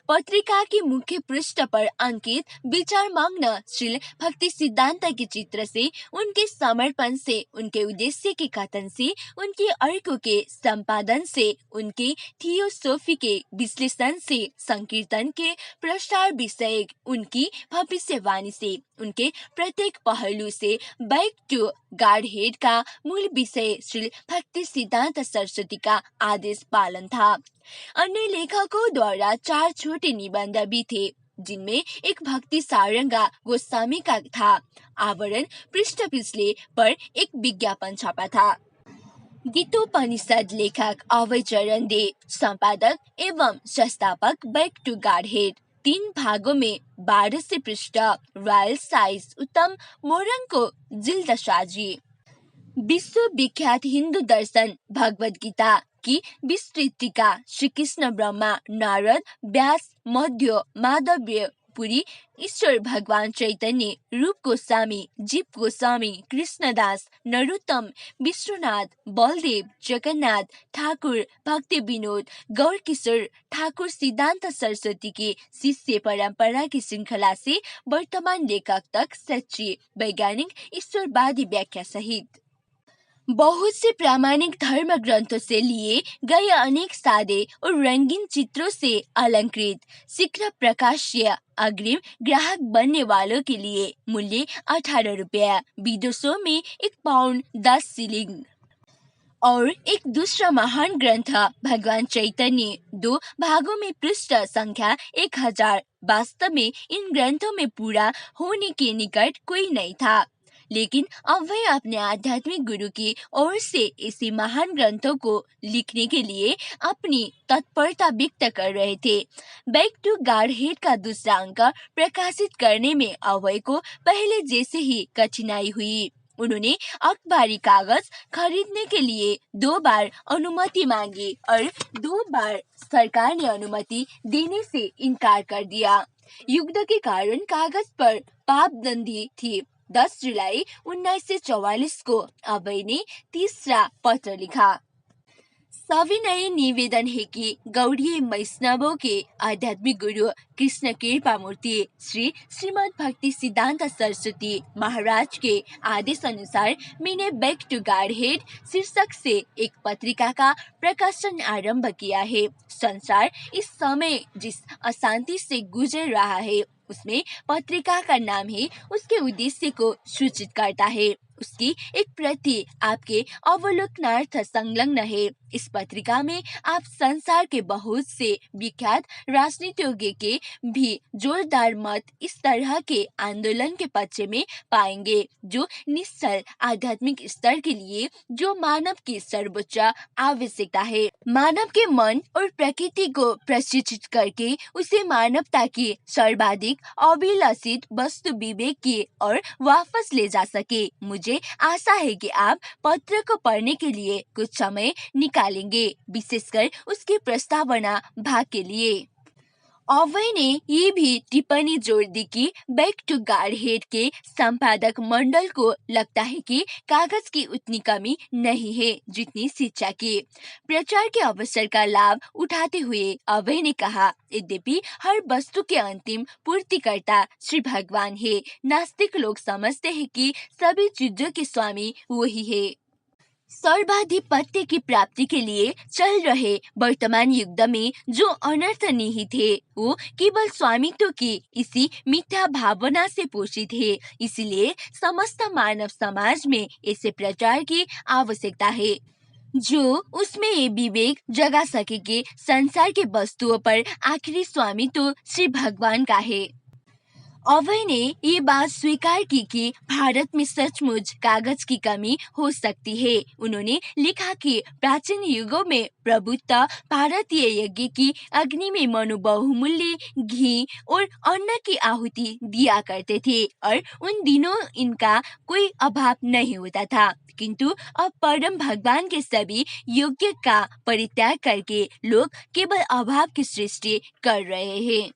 पत्रिका के मुख्य पृष्ठ पर अंकित विचार मग्न श्री भक्ति सिद्धांत के चित्र से, उनके समर्पण से, उनके उद्देश्य के कथन से, उनके अर्कों के संपादन से, उनके थियोसॉफी के विश्लेषण से, संकीर्तन के प्रसार विषय उनकी भविष्यवाणी से, उनके प्रत्येक पहलू से बैक टू गॉड हेड का मूल विषय श्री भक्ति सिद्धांत सरस्वती का आदेश पालन था। अन्य लेखकों द्वारा 4 छोटे निबंध भी थे, जिनमें एक भक्ति सारंगा गोस्वामी का था। आवरण पृष्ठ पिछले पर एक विज्ञापन छपा था। गीतोपनिषद लेखक अभय चरण दे, संपादक एवं संस्थापक बैक टू गॉड हेड। 3 भागों में 1200 पृष्ठ, रॉयल साइज, उत्तम मोरंग को जिल्द साजी। विश्व विख्यात हिंदू दर्शन भगवद गीता की विस्तृत टीका श्री कृष्ण ब्रह्मा नारद व्यास मध्य माधव्य पुरी ईश्वर भगवान चैतन्य रूप गोस्वामी जीव गोस्वामी कृष्णदास नरोत्तम विश्वनाथ बलदेव जगन्नाथ ठाकुर भक्ति विनोद गौर किशोर ठाकुर सिद्धांत सरस्वती के शिष्य परंपरा की श्रृंखला से वर्तमान लेखक तक सच्ची वैज्ञानिक ईश्वरवादी व्याख्या सहित बहुत से प्रामाणिक धर्म ग्रंथों से लिए गए अनेक सादे और रंगीन चित्रों से अलंकृत शीघ्र प्रकाश्य अग्रिम ग्राहक बनने वालों के लिए मूल्य 18 रुपया, विदेशों में 1 पाउंड 10 शिलिंग। और एक दूसरा महान ग्रंथ भगवान चैतन्य 2 भागों में पृष्ठ संख्या 1000। वास्तव में इन ग्रंथों में पूरा होने के निकट कोई नहीं था, लेकिन अब वे अपने आध्यात्मिक गुरु की ओर से इसी महान ग्रंथों को लिखने के लिए अपनी तत्परता व्यक्त कर रहे थे। बैक टू गॉड हेड का दूसरा अंक प्रकाशित करने में अभय को पहले जैसे ही कठिनाई हुई। उन्होंने अखबारी कागज खरीदने के लिए 2 बार अनुमति मांगी और 2 बार सरकार ने अनुमति देने से इनकार कर दिया। युद्ध के कारण कागज पर पाबंदी थी। 10 जुलाई 1944 को अभय ने तीसरा पत्र लिखा। सविनय निवेदन है कि गौड़ीय वैष्णवों के आध्यात्मिक गुरु कृष्ण कृपा मूर्ति श्री श्रीमद् भक्ति सिद्धांत सरस्वती महाराज के आदेश अनुसार मैंने बैक टू गॉड हेड शीर्षक से एक पत्रिका का प्रकाशन आरंभ किया है। संसार इस समय जिस अशांति से गुजर रहा है, उसमें पत्रिका का नाम ही उसके उद्देश्य को सूचित करता है। उसकी एक प्रति आपके अवलोकनार्थ संलग्न है। इस पत्रिका में आप संसार के बहुत से विख्यात राजनीतिज्ञ के भी जोरदार मत इस तरह के आंदोलन के पक्ष में पाएंगे, जो निश्चल आध्यात्मिक स्तर के लिए जो मानव की सर्वोच्च आवश्यकता है, मानव के मन और प्रकृति को प्रशिक्षित करके उसे मानवता की सर्वाधिक अभिलषित वस्तु विवेक की ओर वापस ले जा सके। मुझे आशा है कि आप पत्र को पढ़ने के लिए कुछ समय निकालेंगे, विशेषकर उसके प्रस्तावना भाग के लिए। अभय ने ये भी टिप्पणी जोड़ दी कि बैक टू गार्डहेड के संपादक मंडल को लगता है कि कागज की उतनी कमी नहीं है जितनी शिक्षा की। प्रचार के अवसर का लाभ उठाते हुए अभय ने कहा, यद्यपि हर वस्तु के अंतिम पूर्तिकर्ता श्री भगवान है। नास्तिक लोग समझते हैं कि सभी चीजों के स्वामी वही है। सर्वाधिपत्य की प्राप्ति के लिए चल रहे वर्तमान युग में जो अनर्थ निहित है वो केवल स्वामित्व की इसी मिथ्या भावना से पोषित है। इसलिए समस्त मानव समाज में ऐसे प्रचार की आवश्यकता है जो उसमें ये विवेक जगा सके कि संसार के वस्तुओं पर आखिरी स्वामित्व श्री भगवान का है। अभय ने ये बात स्वीकार की कि भारत में सचमुच कागज की कमी हो सकती है। उन्होंने लिखा कि प्राचीन युगों में प्रभुत्व भारतीय यज्ञ की अग्नि में मनु बहुमूल्य घी और अन्न की आहुति दिया करते थे और उन दिनों इनका कोई अभाव नहीं होता था। किंतु अब परम भगवान के सभी यज्ञ का परित्याग करके लोग केवल अभाव की सृष्टि कर रहे हैं।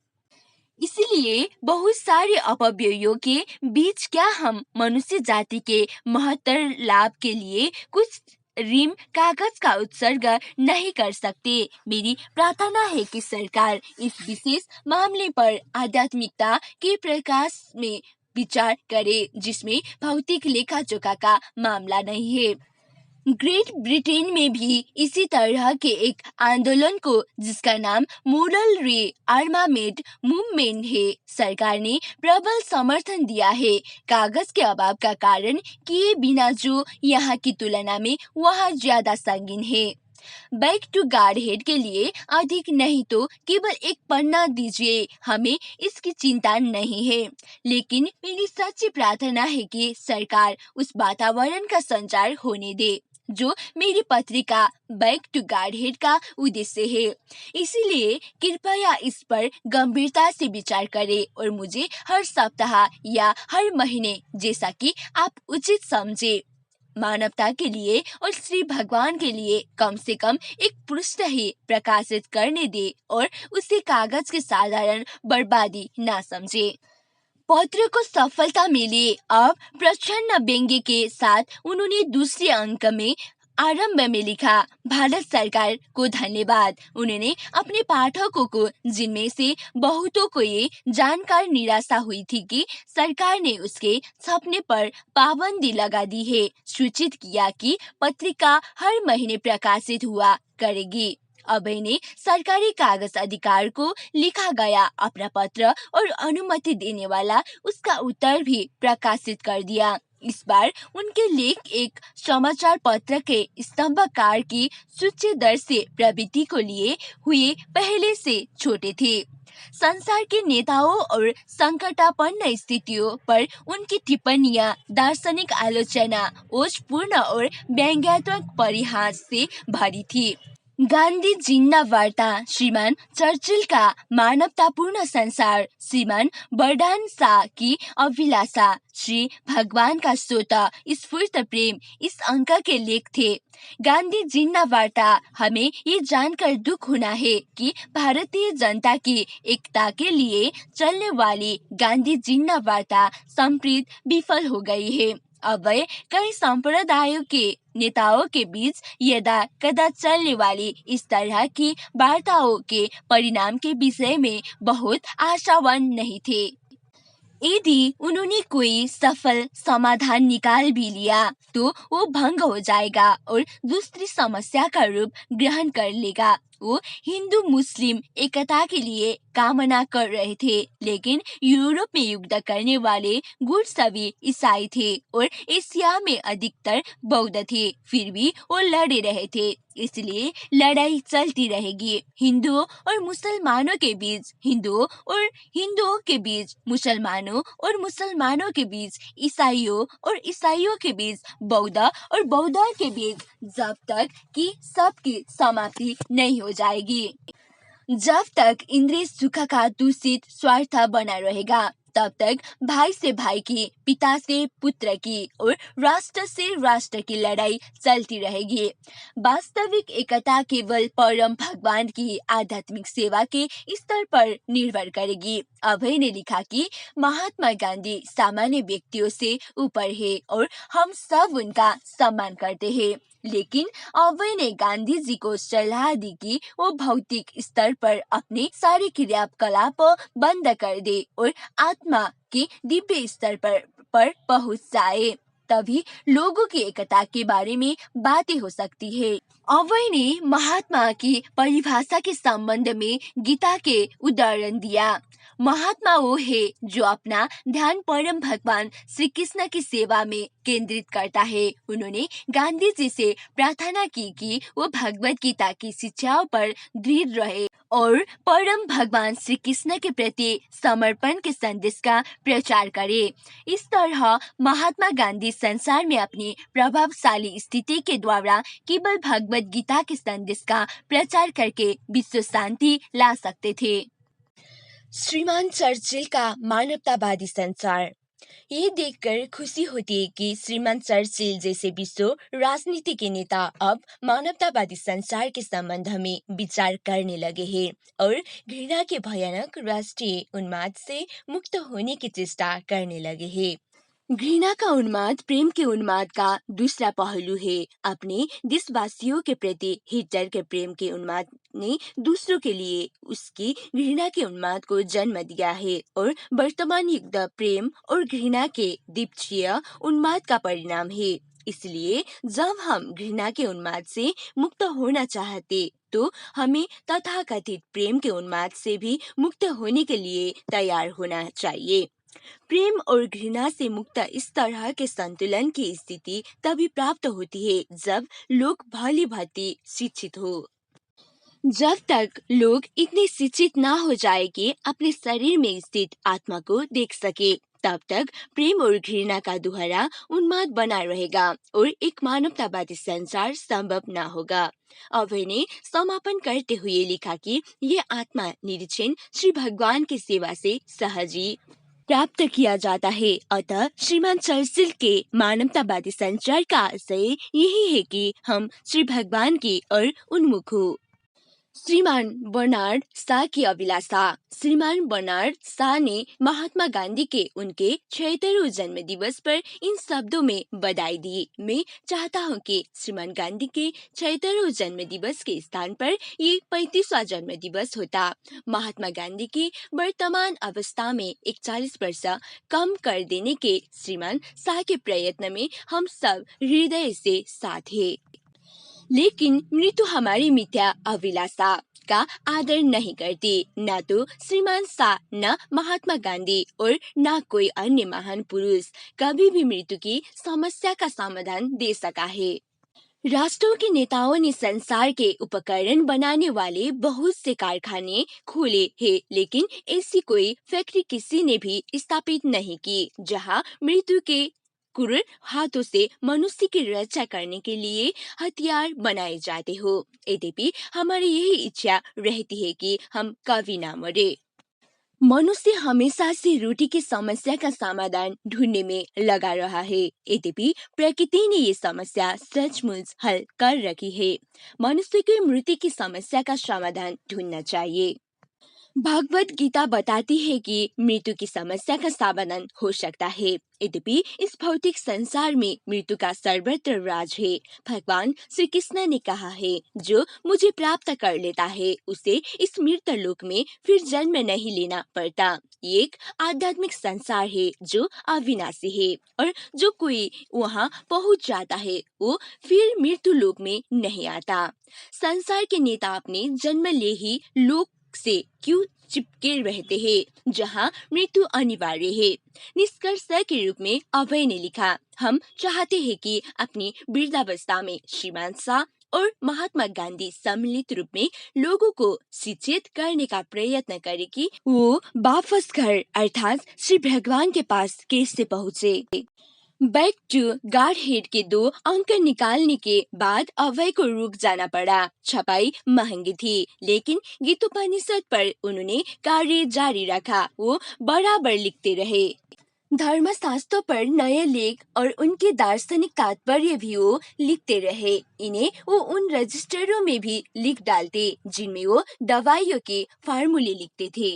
इसलिए बहुत सारे अपव्ययों के बीच क्या हम मनुष्य जाति के महत्तर लाभ के लिए कुछ ऋण कागज का उत्सर्ग नहीं कर सकते। मेरी प्रार्थना है कि सरकार इस विशेष मामले पर आध्यात्मिकता के प्रकाश में विचार करे जिसमें भौतिक लेखा जोखा का मामला नहीं है। ग्रेट ब्रिटेन में भी इसी तरह के एक आंदोलन को जिसका नाम मोरल री आर्मामेंट मूवमेंट है, सरकार ने प्रबल समर्थन दिया है। कागज के अभाव का कारण किए बिना जो यहाँ की तुलना में वहाँ ज्यादा संगीन है। बैक टू गार्डहेड के लिए अधिक नहीं तो केवल एक पन्ना दीजिए, हमें इसकी चिंता नहीं है। लेकिन मेरी सच्ची प्रार्थना है कि सरकार उस वातावरण का संचार होने दे जो मेरी पत्रिका बैक टू गार्डहेड का उद्देश्य है। इसीलिए कृपया इस पर गंभीरता से विचार करें और मुझे हर सप्ताह या हर महीने जैसा कि आप उचित समझे मानवता के लिए और श्री भगवान के लिए कम से कम एक पृष्ठ ही प्रकाशित करने दे और उसे कागज की साधारण बर्बादी ना समझे। पत्र को सफलता मिली। अब प्रच्छन्न व्यंग्य के साथ उन्होंने दूसरे अंक में आरंभ में लिखा, भारत सरकार को धन्यवाद। उन्होंने अपने पाठकों को, जिनमें से बहुतों को ये जानकर निराशा हुई थी कि सरकार ने उसके छपने पर पाबंदी लगा दी है, सूचित किया कि पत्रिका हर महीने प्रकाशित हुआ करेगी। अभय ने सरकारी कागज अधिकार को लिखा गया अपना पत्र और अनुमति देने वाला उसका उत्तर भी प्रकाशित कर दिया। इस बार उनके लेख एक समाचार पत्र के स्तंभकार की सूची दर से प्रवृत्ति को लिए हुए पहले से छोटे थे। संसार के नेताओं और संकटापन्न स्थितियों पर उनकी टिप्पणियां दार्शनिक आलोचना, ओजपूर्ण और व्यंग्यात्मक परिहास से भरी थी। गांधी जिन्ना वार्ता श्रीमान चर्चिल का मानवतापूर्ण संसार, श्रीमान बर्डान शाह की अभिलाषा, श्री भगवान का सोता स्फूर्त प्रेम इस अंक के लेख थे। गांधी जिन्ना वार्ता हमें ये जानकर दुख होना है कि भारतीय जनता की एकता के लिए चलने वाली गांधी जिन्ना वार्ता संप्रीत विफल हो गई है। अब कई संप्रदायों के नेताओं के बीच यदा कदा चलने वाली इस तरह की वार्ताओं के परिणाम के विषय में बहुत आशावान नहीं थे। यदि उन्होंने कोई सफल समाधान निकाल भी लिया तो वो भंग हो जाएगा और दूसरी समस्या का रूप ग्रहण कर लेगा। वो हिंदू मुस्लिम एकता के लिए कामना कर रहे थे, लेकिन यूरोप में युद्ध करने वाले गुट सभी ईसाई थे और एशिया में अधिकतर बौद्ध थे। फिर भी वो लड़े रहे थे, इसलिए लड़ाई चलती रहेगी। हिंदुओं और मुसलमानों के बीच, हिंदुओं के बीच, मुसलमानों और मुसलमानों के बीच, ईसाइयों और ईसाइयों के बीच, बौद्ध और बौद्धों के बीच, जब तक कि सबकी समाप्ति नहीं हो जाएगी, जब तक इंद्रिय सुख का दूषित स्वार्थ बना रहेगा, तब तक भाई से भाई की, पिता से पुत्र की और राष्ट्र से राष्ट्र की लड़ाई चलती रहेगी। वास्तविक एकता केवल परम भगवान की आध्यात्मिक सेवा के स्तर पर निर्भर करेगी। अभय ने लिखा कि महात्मा गांधी सामान्य व्यक्तियों से ऊपर है और हम सब उनका सम्मान करते हैं। लेकिन अभय ने गांधी जी को सलाह दी कि वो भौतिक स्तर पर अपने सारे क्रियाकलाप बंद कर दे और आत्मा के दिव्य स्तर पर पहुंच जाए, तभी लोगों की एकता के बारे में बातें हो सकती है। अभय ने महात्मा की परिभाषा के संबंध में गीता के उदाहरण दिया। महात्मा वो है जो अपना ध्यान परम भगवान श्री कृष्ण की सेवा में केंद्रित करता है। उन्होंने गांधी जी से प्रार्थना की कि वो भगवत गीता की शिक्षाओं पर दृढ़ रहे और परम भगवान श्री कृष्ण के प्रति समर्पण के संदेश का प्रचार करे। इस तरह महात्मा गांधी संसार में अपनी प्रभावशाली स्थिति के द्वारा केवल भगवत गीता के संदेश का प्रचार करके विश्व शांति ला सकते थे। श्रीमान चर्चिल का मानवतावादी संसार। ये देखकर खुशी होती है कि श्रीमान चर्चिल जैसे विश्व राजनीति के नेता अब मानवतावादी संसार के संबंध में विचार करने लगे हैं और घृणा के भयानक राष्ट्रीय उन्माद से मुक्त होने की चेष्टा करने लगे हैं। घृणा का उन्माद प्रेम के उन्माद का दूसरा पहलू है। अपने देशवासियों के प्रति हिटलर के प्रेम के उन्माद ने दूसरों के लिए उसकी घृणा के उन्माद को जन्म दिया है और वर्तमान युग प्रेम और घृणा के द्विपक्षीय उन्माद का परिणाम है। इसलिए जब हम घृणा के उन्माद से मुक्त होना चाहते तो हमें तथाकथित प्रेम के उन्माद से भी मुक्त होने के लिए तैयार होना चाहिए। प्रेम और घृणा से मुक्त इस तरह के संतुलन की स्थिति तभी प्राप्त होती है जब लोग भली भांति शिक्षित हो। जब तक लोग इतने शिक्षित ना हो जाए कि अपने शरीर में स्थित आत्मा को देख सके, तब तक प्रेम और घृणा का दोहरा उन्माद बना रहेगा और एक मानवतावादी संसार संभव न होगा। अभय ने समापन करते हुए लिखा कि ये आत्मा निरीक्षण श्री भगवान की सेवा से सहज ही प्राप्त किया जाता है। अतः श्रीमान चर्चिल के मानवतावादी संचार का आशय यही है कि हम श्री भगवान की ओर उन्मुख हो। श्रीमान बर्नार्ड शा की अभिलाषा। श्रीमान बर्नार्ड शा ने महात्मा गांधी के उनके 76वें जन्म दिवस पर इन शब्दों में बधाई दी। मैं चाहता हूं कि श्रीमान गांधी के 76वें जन्म दिवस के स्थान पर ये 35वां जन्म दिवस होता। महात्मा गांधी की वर्तमान अवस्था में 41 वर्ष कम कर देने के श्रीमान शा के प्रयत्न में हम सब हृदय से साथ हैं। लेकिन मृत्यु हमारी मिथ्या अभिलाषा का आदर नहीं करती। न तो श्रीमान शा, न महात्मा गांधी और न कोई अन्य महान पुरुष कभी भी मृत्यु की समस्या का समाधान दे सका है। राष्ट्रों के नेताओं ने संसार के उपकरण बनाने वाले बहुत से कारखाने खोले हैं, लेकिन ऐसी कोई फैक्ट्री किसी ने भी स्थापित नहीं की जहां मृत्यु के क्रूर हाथों से मनुष्य की रक्षा करने के लिए हथियार बनाए जाते हो। यद्यपि हमारी यही इच्छा रहती है कि हम कभी ना मरे। मनुष्य हमेशा से रोटी की समस्या का समाधान ढूंढने में लगा रहा है। यद्यपि प्रकृति ने ये समस्या सचमुच हल कर रखी है। मनुष्य की मृत्यु की समस्या का समाधान ढूंढना चाहिए। भगवत गीता बताती है कि मृत्यु की समस्या का समाधान हो सकता है। यद्यपि इस भौतिक संसार में मृत्यु का सर्वत्र राज है। भगवान श्री कृष्ण ने कहा है, जो मुझे प्राप्त कर लेता है उसे इस मृत लोक में फिर जन्म नहीं लेना पड़ता। ये एक आध्यात्मिक संसार है जो अविनाशी है और जो कोई वहाँ पहुँच जाता है वो फिर मृत्यु लोक में नहीं आता। संसार के नेता अपने जन्म ले ही लोक से क्यों चिपके रहते हैं जहां मृत्यु अनिवार्य है। निष्कर्ष के रूप में अभय ने लिखा, हम चाहते हैं कि अपनी वृद्धावस्था में श्रीमान शा और महात्मा गांधी सम्मिलित रूप में लोगों को शिक्षित करने का प्रयत्न करें कि वो वापस घर अर्थात श्री भगवान के पास कैसे पहुँचे। बैक टू गार्ड हेड के 2 अंक निकालने के बाद अभय को रुक जाना पड़ा। छपाई महंगी थी, लेकिन गीतोपनिषद पर उन्होंने कार्य जारी रखा। वो बराबर लिखते रहे। धर्मशास्त्रों पर नए लेख और उनके दार्शनिक तात्पर्य भी वो लिखते रहे। इन्हें वो उन रजिस्टरों में भी लिख डालते जिनमें वो दवाइयों के फार्मूले लिखते थे।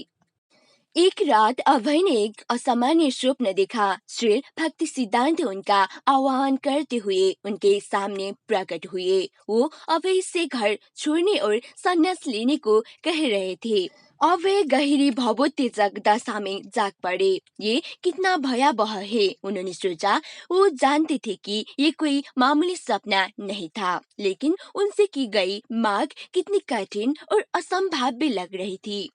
एक रात अभय ने एक असामान्य स्वप्न देखा। श्री भक्ति सिद्धांत उनका आह्वान करते हुए उनके सामने प्रकट हुए। वो अभय से घर छोड़ने और संन्यास लेने को कह रहे थे। अभय गहरी भावोत्तेजक दशा में जाग पड़े। ये कितना भयावह है, उन्होंने सोचा। वो जानते थे कि ये कोई मामूली सपना नहीं था, लेकिन उनसे की गई मांग कितनी कठिन और असंभाव्य लग रही थी।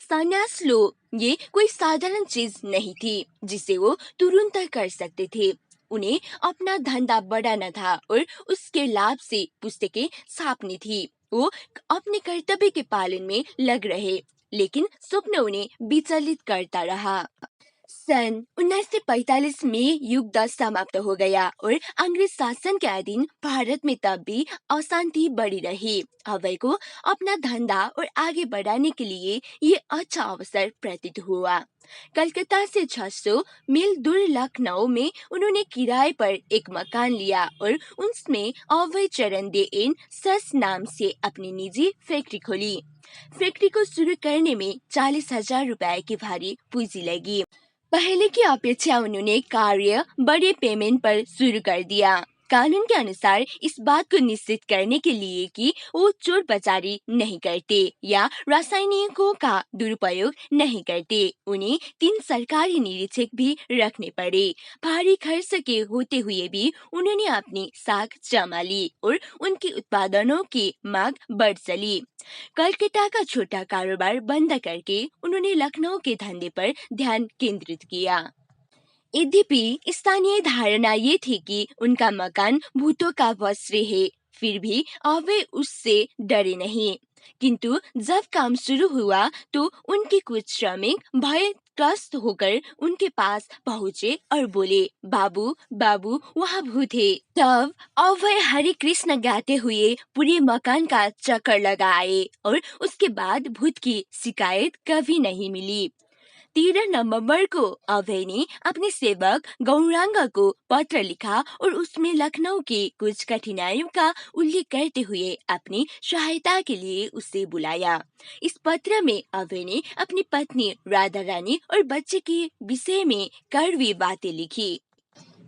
संन्यास लो, ये कोई साधारण चीज नहीं थी जिसे वो तुरंत कर सकते थे। उन्हें अपना धंधा बढ़ाना था और उसके लाभ से पुस्तकें छापनी थी। वो अपने कर्तव्य के पालन में लग रहे, लेकिन स्वप्न उन्हें विचलित करता रहा। सन 1945 में युद्ध समाप्त हो गया और अंग्रेज शासन के अधीन भारत में तब भी अशांति बढ़ी रही। अभय को अपना धंधा और आगे बढ़ाने के लिए ये अच्छा अवसर प्रतीत हुआ। कलकत्ता से 600 मील दूर लखनऊ में उन्होंने किराए पर एक मकान लिया और उसमें अभय चरण दे इन सस नाम से अपनी निजी फैक्ट्री खोली। फैक्ट्री को शुरू करने में 40,000 रुपए की भारी पूंजी लगी। पहले की अपेक्षा उन्होंने कार्य बड़े पेमेंट पर शुरू कर दिया। कानून के अनुसार इस बात को निश्चित करने के लिए कि वो चोर बचारी नहीं करते या रासायनिकों का दुरुपयोग नहीं करते, उन्हें 3 सरकारी निरीक्षक भी रखने पड़े। भारी खर्च के होते हुए भी उन्होंने अपनी साख जमा ली और उनके उत्पादनों की मांग बढ़ चली। कलकत्ता का छोटा कारोबार बंद करके उन्होंने लखनऊ के धंधे पर ध्यान केंद्रित किया। यद्यपि स्थानीय धारणा ये थी कि उनका मकान भूतों का वश है, फिर भी वे उससे डरे नहीं। किंतु जब काम शुरू हुआ तो उनके कुछ श्रमिक भय त्रस्त होकर उनके पास पहुँचे और बोले, बाबू बाबू वहाँ भूत है। तब अभय हरे कृष्ण गाते हुए पूरे मकान का चक्कर लगाए और उसके बाद भूत की शिकायत कभी नहीं मिली। 13 नवंबर को अभय ने अपने सेवक गौरांगा को पत्र लिखा और उसमें लखनऊ की कुछ कठिनाइयों का उल्लेख करते हुए अपनी सहायता के लिए उसे बुलाया। इस पत्र में अभय ने अपनी पत्नी राधा रानी और बच्चे के विषय में कड़वी बातें लिखी।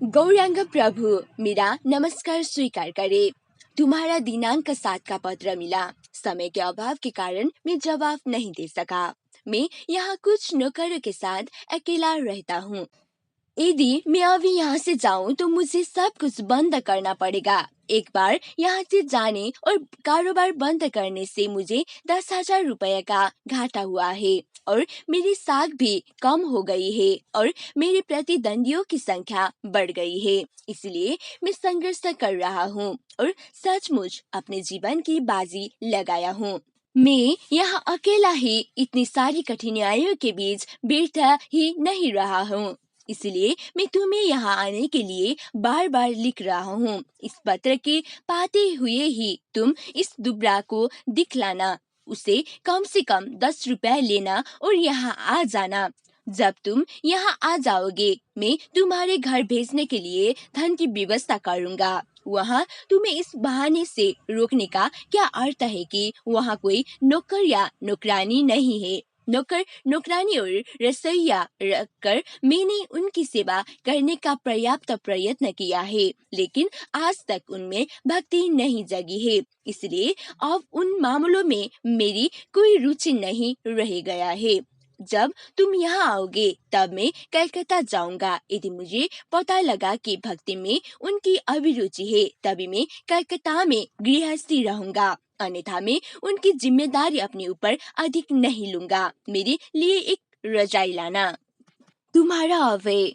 गौरांग प्रभु, मेरा नमस्कार स्वीकार करे। तुम्हारा दिनांक 7 का पत्र मिला। समय के अभाव के कारण मैं जवाब नहीं दे सका। मैं यहाँ कुछ नौकरों के साथ अकेला रहता हूँ। यदि मैं अभी यहाँ से जाऊँ तो मुझे सब कुछ बंद करना पड़ेगा। एक बार यहाँ से जाने और कारोबार बंद करने से मुझे 10,000 रुपए का घाटा हुआ है और मेरी साख भी कम हो गई है और मेरे प्रतिद्वंदियों की संख्या बढ़ गई है। इसलिए मैं संघर्ष कर रहा हूँ और सचमुच अपने जीवन की बाजी लगाया हूँ। मैं यहाँ अकेला ही इतनी सारी कठिनाइयों के बीच बैठा ही नहीं रहा हूँ। इसलिए मैं तुम्हें यहाँ आने के लिए बार बार लिख रहा हूँ। इस पत्र के पाते हुए ही तुम इस दुबरा को दिखलाना, उसे कम से कम 10 रुपए लेना और यहाँ आ जाना। जब तुम यहाँ आ जाओगे मैं तुम्हारे घर भेजने के लिए धन की व्यवस्था करूँगा। वहाँ तुम्हें इस बहाने से रोकने का क्या अर्थ है कि वहाँ कोई नौकर या नौकरानी नहीं है। नौकर नौकरानी और रसोइया रखकर मैंने उनकी सेवा करने का पर्याप्त प्रयत्न किया है, लेकिन आज तक उनमें भक्ति नहीं जगी है। इसलिए अब उन मामलों में मेरी कोई रुचि नहीं रह गया है। जब तुम यहाँ आओगे तब मैं कलकत्ता जाऊंगा। यदि मुझे पता लगा कि भक्ति में उनकी अभिरुचि है तभी मैं कलकत्ता में गृहस्थी रहूंगा, अन्यथा मैं उनकी जिम्मेदारी अपने ऊपर अधिक नहीं लूंगा। मेरे लिए एक रजाई लाना। तुम्हारा अभय।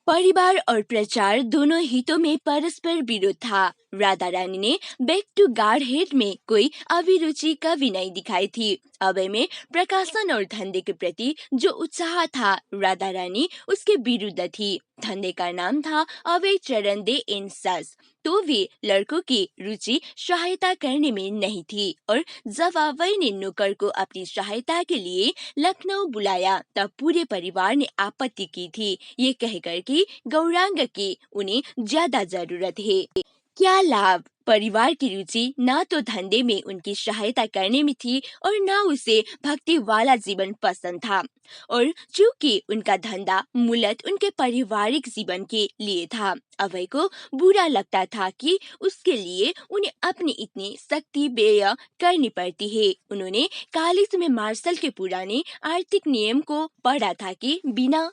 परिवार और प्रचार दोनों हितों में परस्पर विरोध था। राधा रानी ने बैक टू गार्डहेड में कोई अभिरुचि कभी नहीं दिखाई थी। अभय में प्रकाशन और धंधे के प्रति जो उत्साह था, राधा रानी उसके विरुद्ध थी। धंधे का नाम था अभय चरण दे इन सस, तो भी लड़कों की रुचि सहायता करने में नहीं थी और जब अभय ने नौकर को अपनी सहायता के लिए लखनऊ बुलाया तब पूरे परिवार ने आपत्ति की थी, ये कहकर कि गौरांग की उन्हें ज्यादा जरूरत है। क्या लाभ? परिवार की रुचि ना तो धंधे में उनकी सहायता करने में थी और ना उसे भक्ति वाला जीवन पसंद था। और चूंकि उनका धंधा मूलत उनके पारिवारिक जीवन के लिए था, अभय को बुरा लगता था कि उसके लिए उन्हें अपनी इतनी सख्ती व्यय करनी पड़ती है। उन्होंने कॉलेज में मार्शल के पुराने आर्थिक नियम को पढ़ा था कि बिना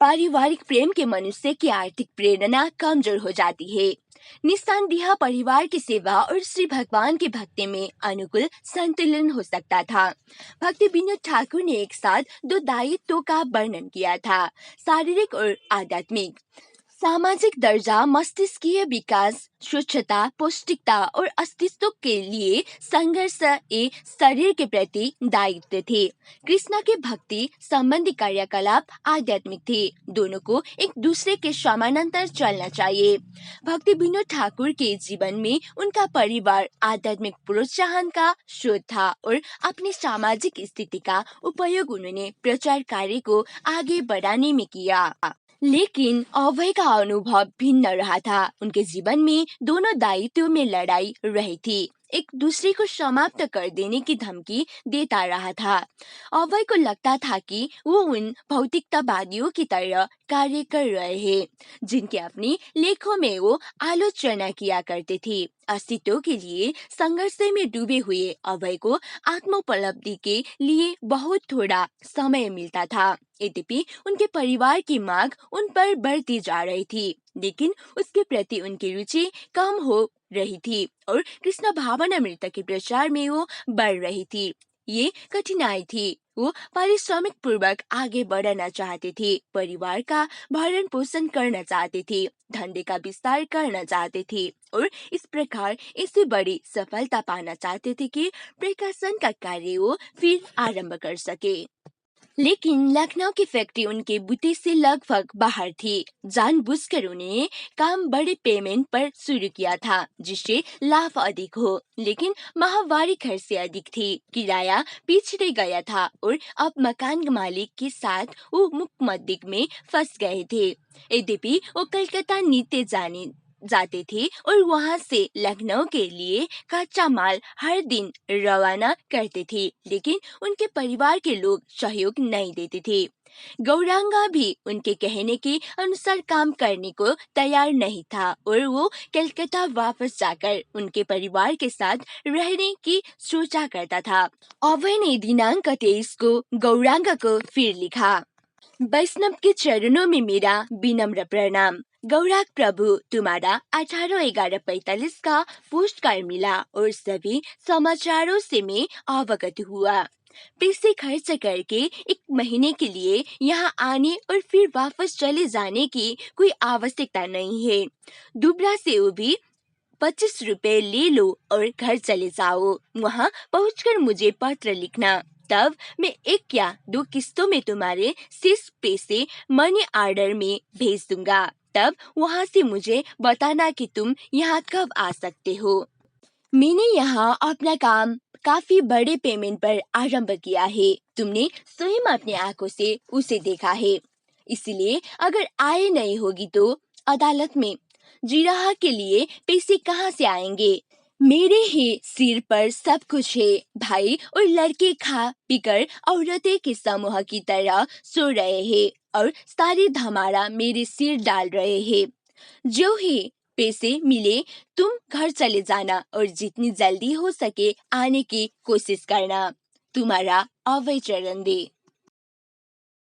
पारिवारिक प्रेम के मनुष्य की आर्थिक प्रेरणा कमजोर हो जाती है। निस्संदेह परिवार की सेवा और श्री भगवान की भक्ति में अनुकूल संतुलन हो सकता था। भक्ति विनोद ठाकुर ने एक साथ दो दायित्वों का वर्णन किया था, शारीरिक और आध्यात्मिक। सामाजिक दर्जा, मस्तिष्कीय विकास, स्वच्छता, पौष्टिकता और अस्तित्व के लिए संघर्ष ये शरीर के प्रति दायित्व थे। कृष्ण के भक्ति संबंधी कार्यकलाप आध्यात्मिक थे। दोनों को एक दूसरे के समानांतर चलना चाहिए। भक्ति विनोद ठाकुर के जीवन में उनका परिवार आध्यात्मिक प्रोत्साहन का स्रोत था और अपनी सामाजिक स्थिति का उपयोग उन्होंने प्रचार कार्य को आगे बढ़ाने में किया। लेकिन अभय का अनुभव भिन्न रहा था। उनके जीवन में दोनों दायित्वों में लड़ाई रही थी, एक दूसरे को समाप्त कर देने की धमकी देता रहा था। अभय को लगता था कि वो उन भौतिकतावादियों की तरह कार्य कर रहे हैं जिनके अपने लेखों में वो आलोचना किया करते थे। अस्तित्व के लिए संघर्ष में डूबे हुए अभय को आत्मोपलब्धि के लिए बहुत थोड़ा समय मिलता था। यद्यपि उनके परिवार की मांग उन पर बढ़ती जा रही थी, लेकिन उसके प्रति उनकी रुचि कम हो रही थी और कृष्ण भावनामृत के प्रचार में वो बढ़ रही थी। ये कठिनाई थी। वो पारिश्रमिक पूर्वक आगे बढ़ना चाहते थे, परिवार का भरण पोषण करना चाहते थे, धंधे का विस्तार करना चाहते थे और इस प्रकार इससे बड़ी सफलता पाना चाहते थे कि प्रकाशन का कार्य वो फिर आरंभ कर सके। लेकिन लखनऊ की फैक्ट्री उनके बुद्धि से लगभग बाहर थी। जानबूझकर उन्हें काम बड़े पेमेंट पर शुरू किया था जिससे लाभ अधिक हो, लेकिन माहवारी घर से अधिक थी। किराया पिछड़े गया था और अब मकान मालिक के साथ वो मुकदमे में फंस गए थे। यद्यपि वो कलकत्ता नित्य जाते थे और वहां से लखनऊ के लिए कच्चा माल हर दिन रवाना करते थे, लेकिन उनके परिवार के लोग सहयोग नहीं देते थे। गौरांगा भी उनके कहने के अनुसार काम करने को तैयार नहीं था और वो कलकत्ता वापस जाकर उनके परिवार के साथ रहने की सोचा करता था। अभय ने दिनांक 23 को गौरांगा को फिर लिखा। वैष्णव के चरणों में मेरा विनम्र प्रणाम। गौरांग प्रभु, तुम्हारा 18/11/45 का पोस्ट कार्ड मिला और सभी समाचारों से मैं अवगत हुआ। पैसे खर्च करके 1 महीने के लिए यहाँ आने और फिर वापस चले जाने की कोई आवश्यकता नहीं है। दुबला से वो भी 25 रुपए ले लो और घर चले जाओ। वहाँ पहुँचकर मुझे पत्र लिखना, तब मैं 1 या 2 किस्तों में तुम्हारे शेष पैसे मनी ऑर्डर में भेज दूंगा। तब वहाँ से मुझे बताना कि तुम यहाँ कब आ सकते हो। मैंने यहाँ अपना काम काफी बड़े पेमेंट पर आरंभ किया है। तुमने स्वयं अपनी आंखों से उसे देखा है, इसलिए अगर आय नहीं होगी तो अदालत में जिराहा के लिए पैसे कहाँ से आएंगे? मेरे ही सिर पर सब कुछ है। भाई और लड़के खा पीकर औरतें के समूह की तरह सो रहे हैं और सारी धमारा मेरे सिर डाल रहे हैं। जो ही पैसे मिले तुम घर चले जाना और जितनी जल्दी हो सके आने की कोशिश करना। तुम्हारा अभय चरण दे।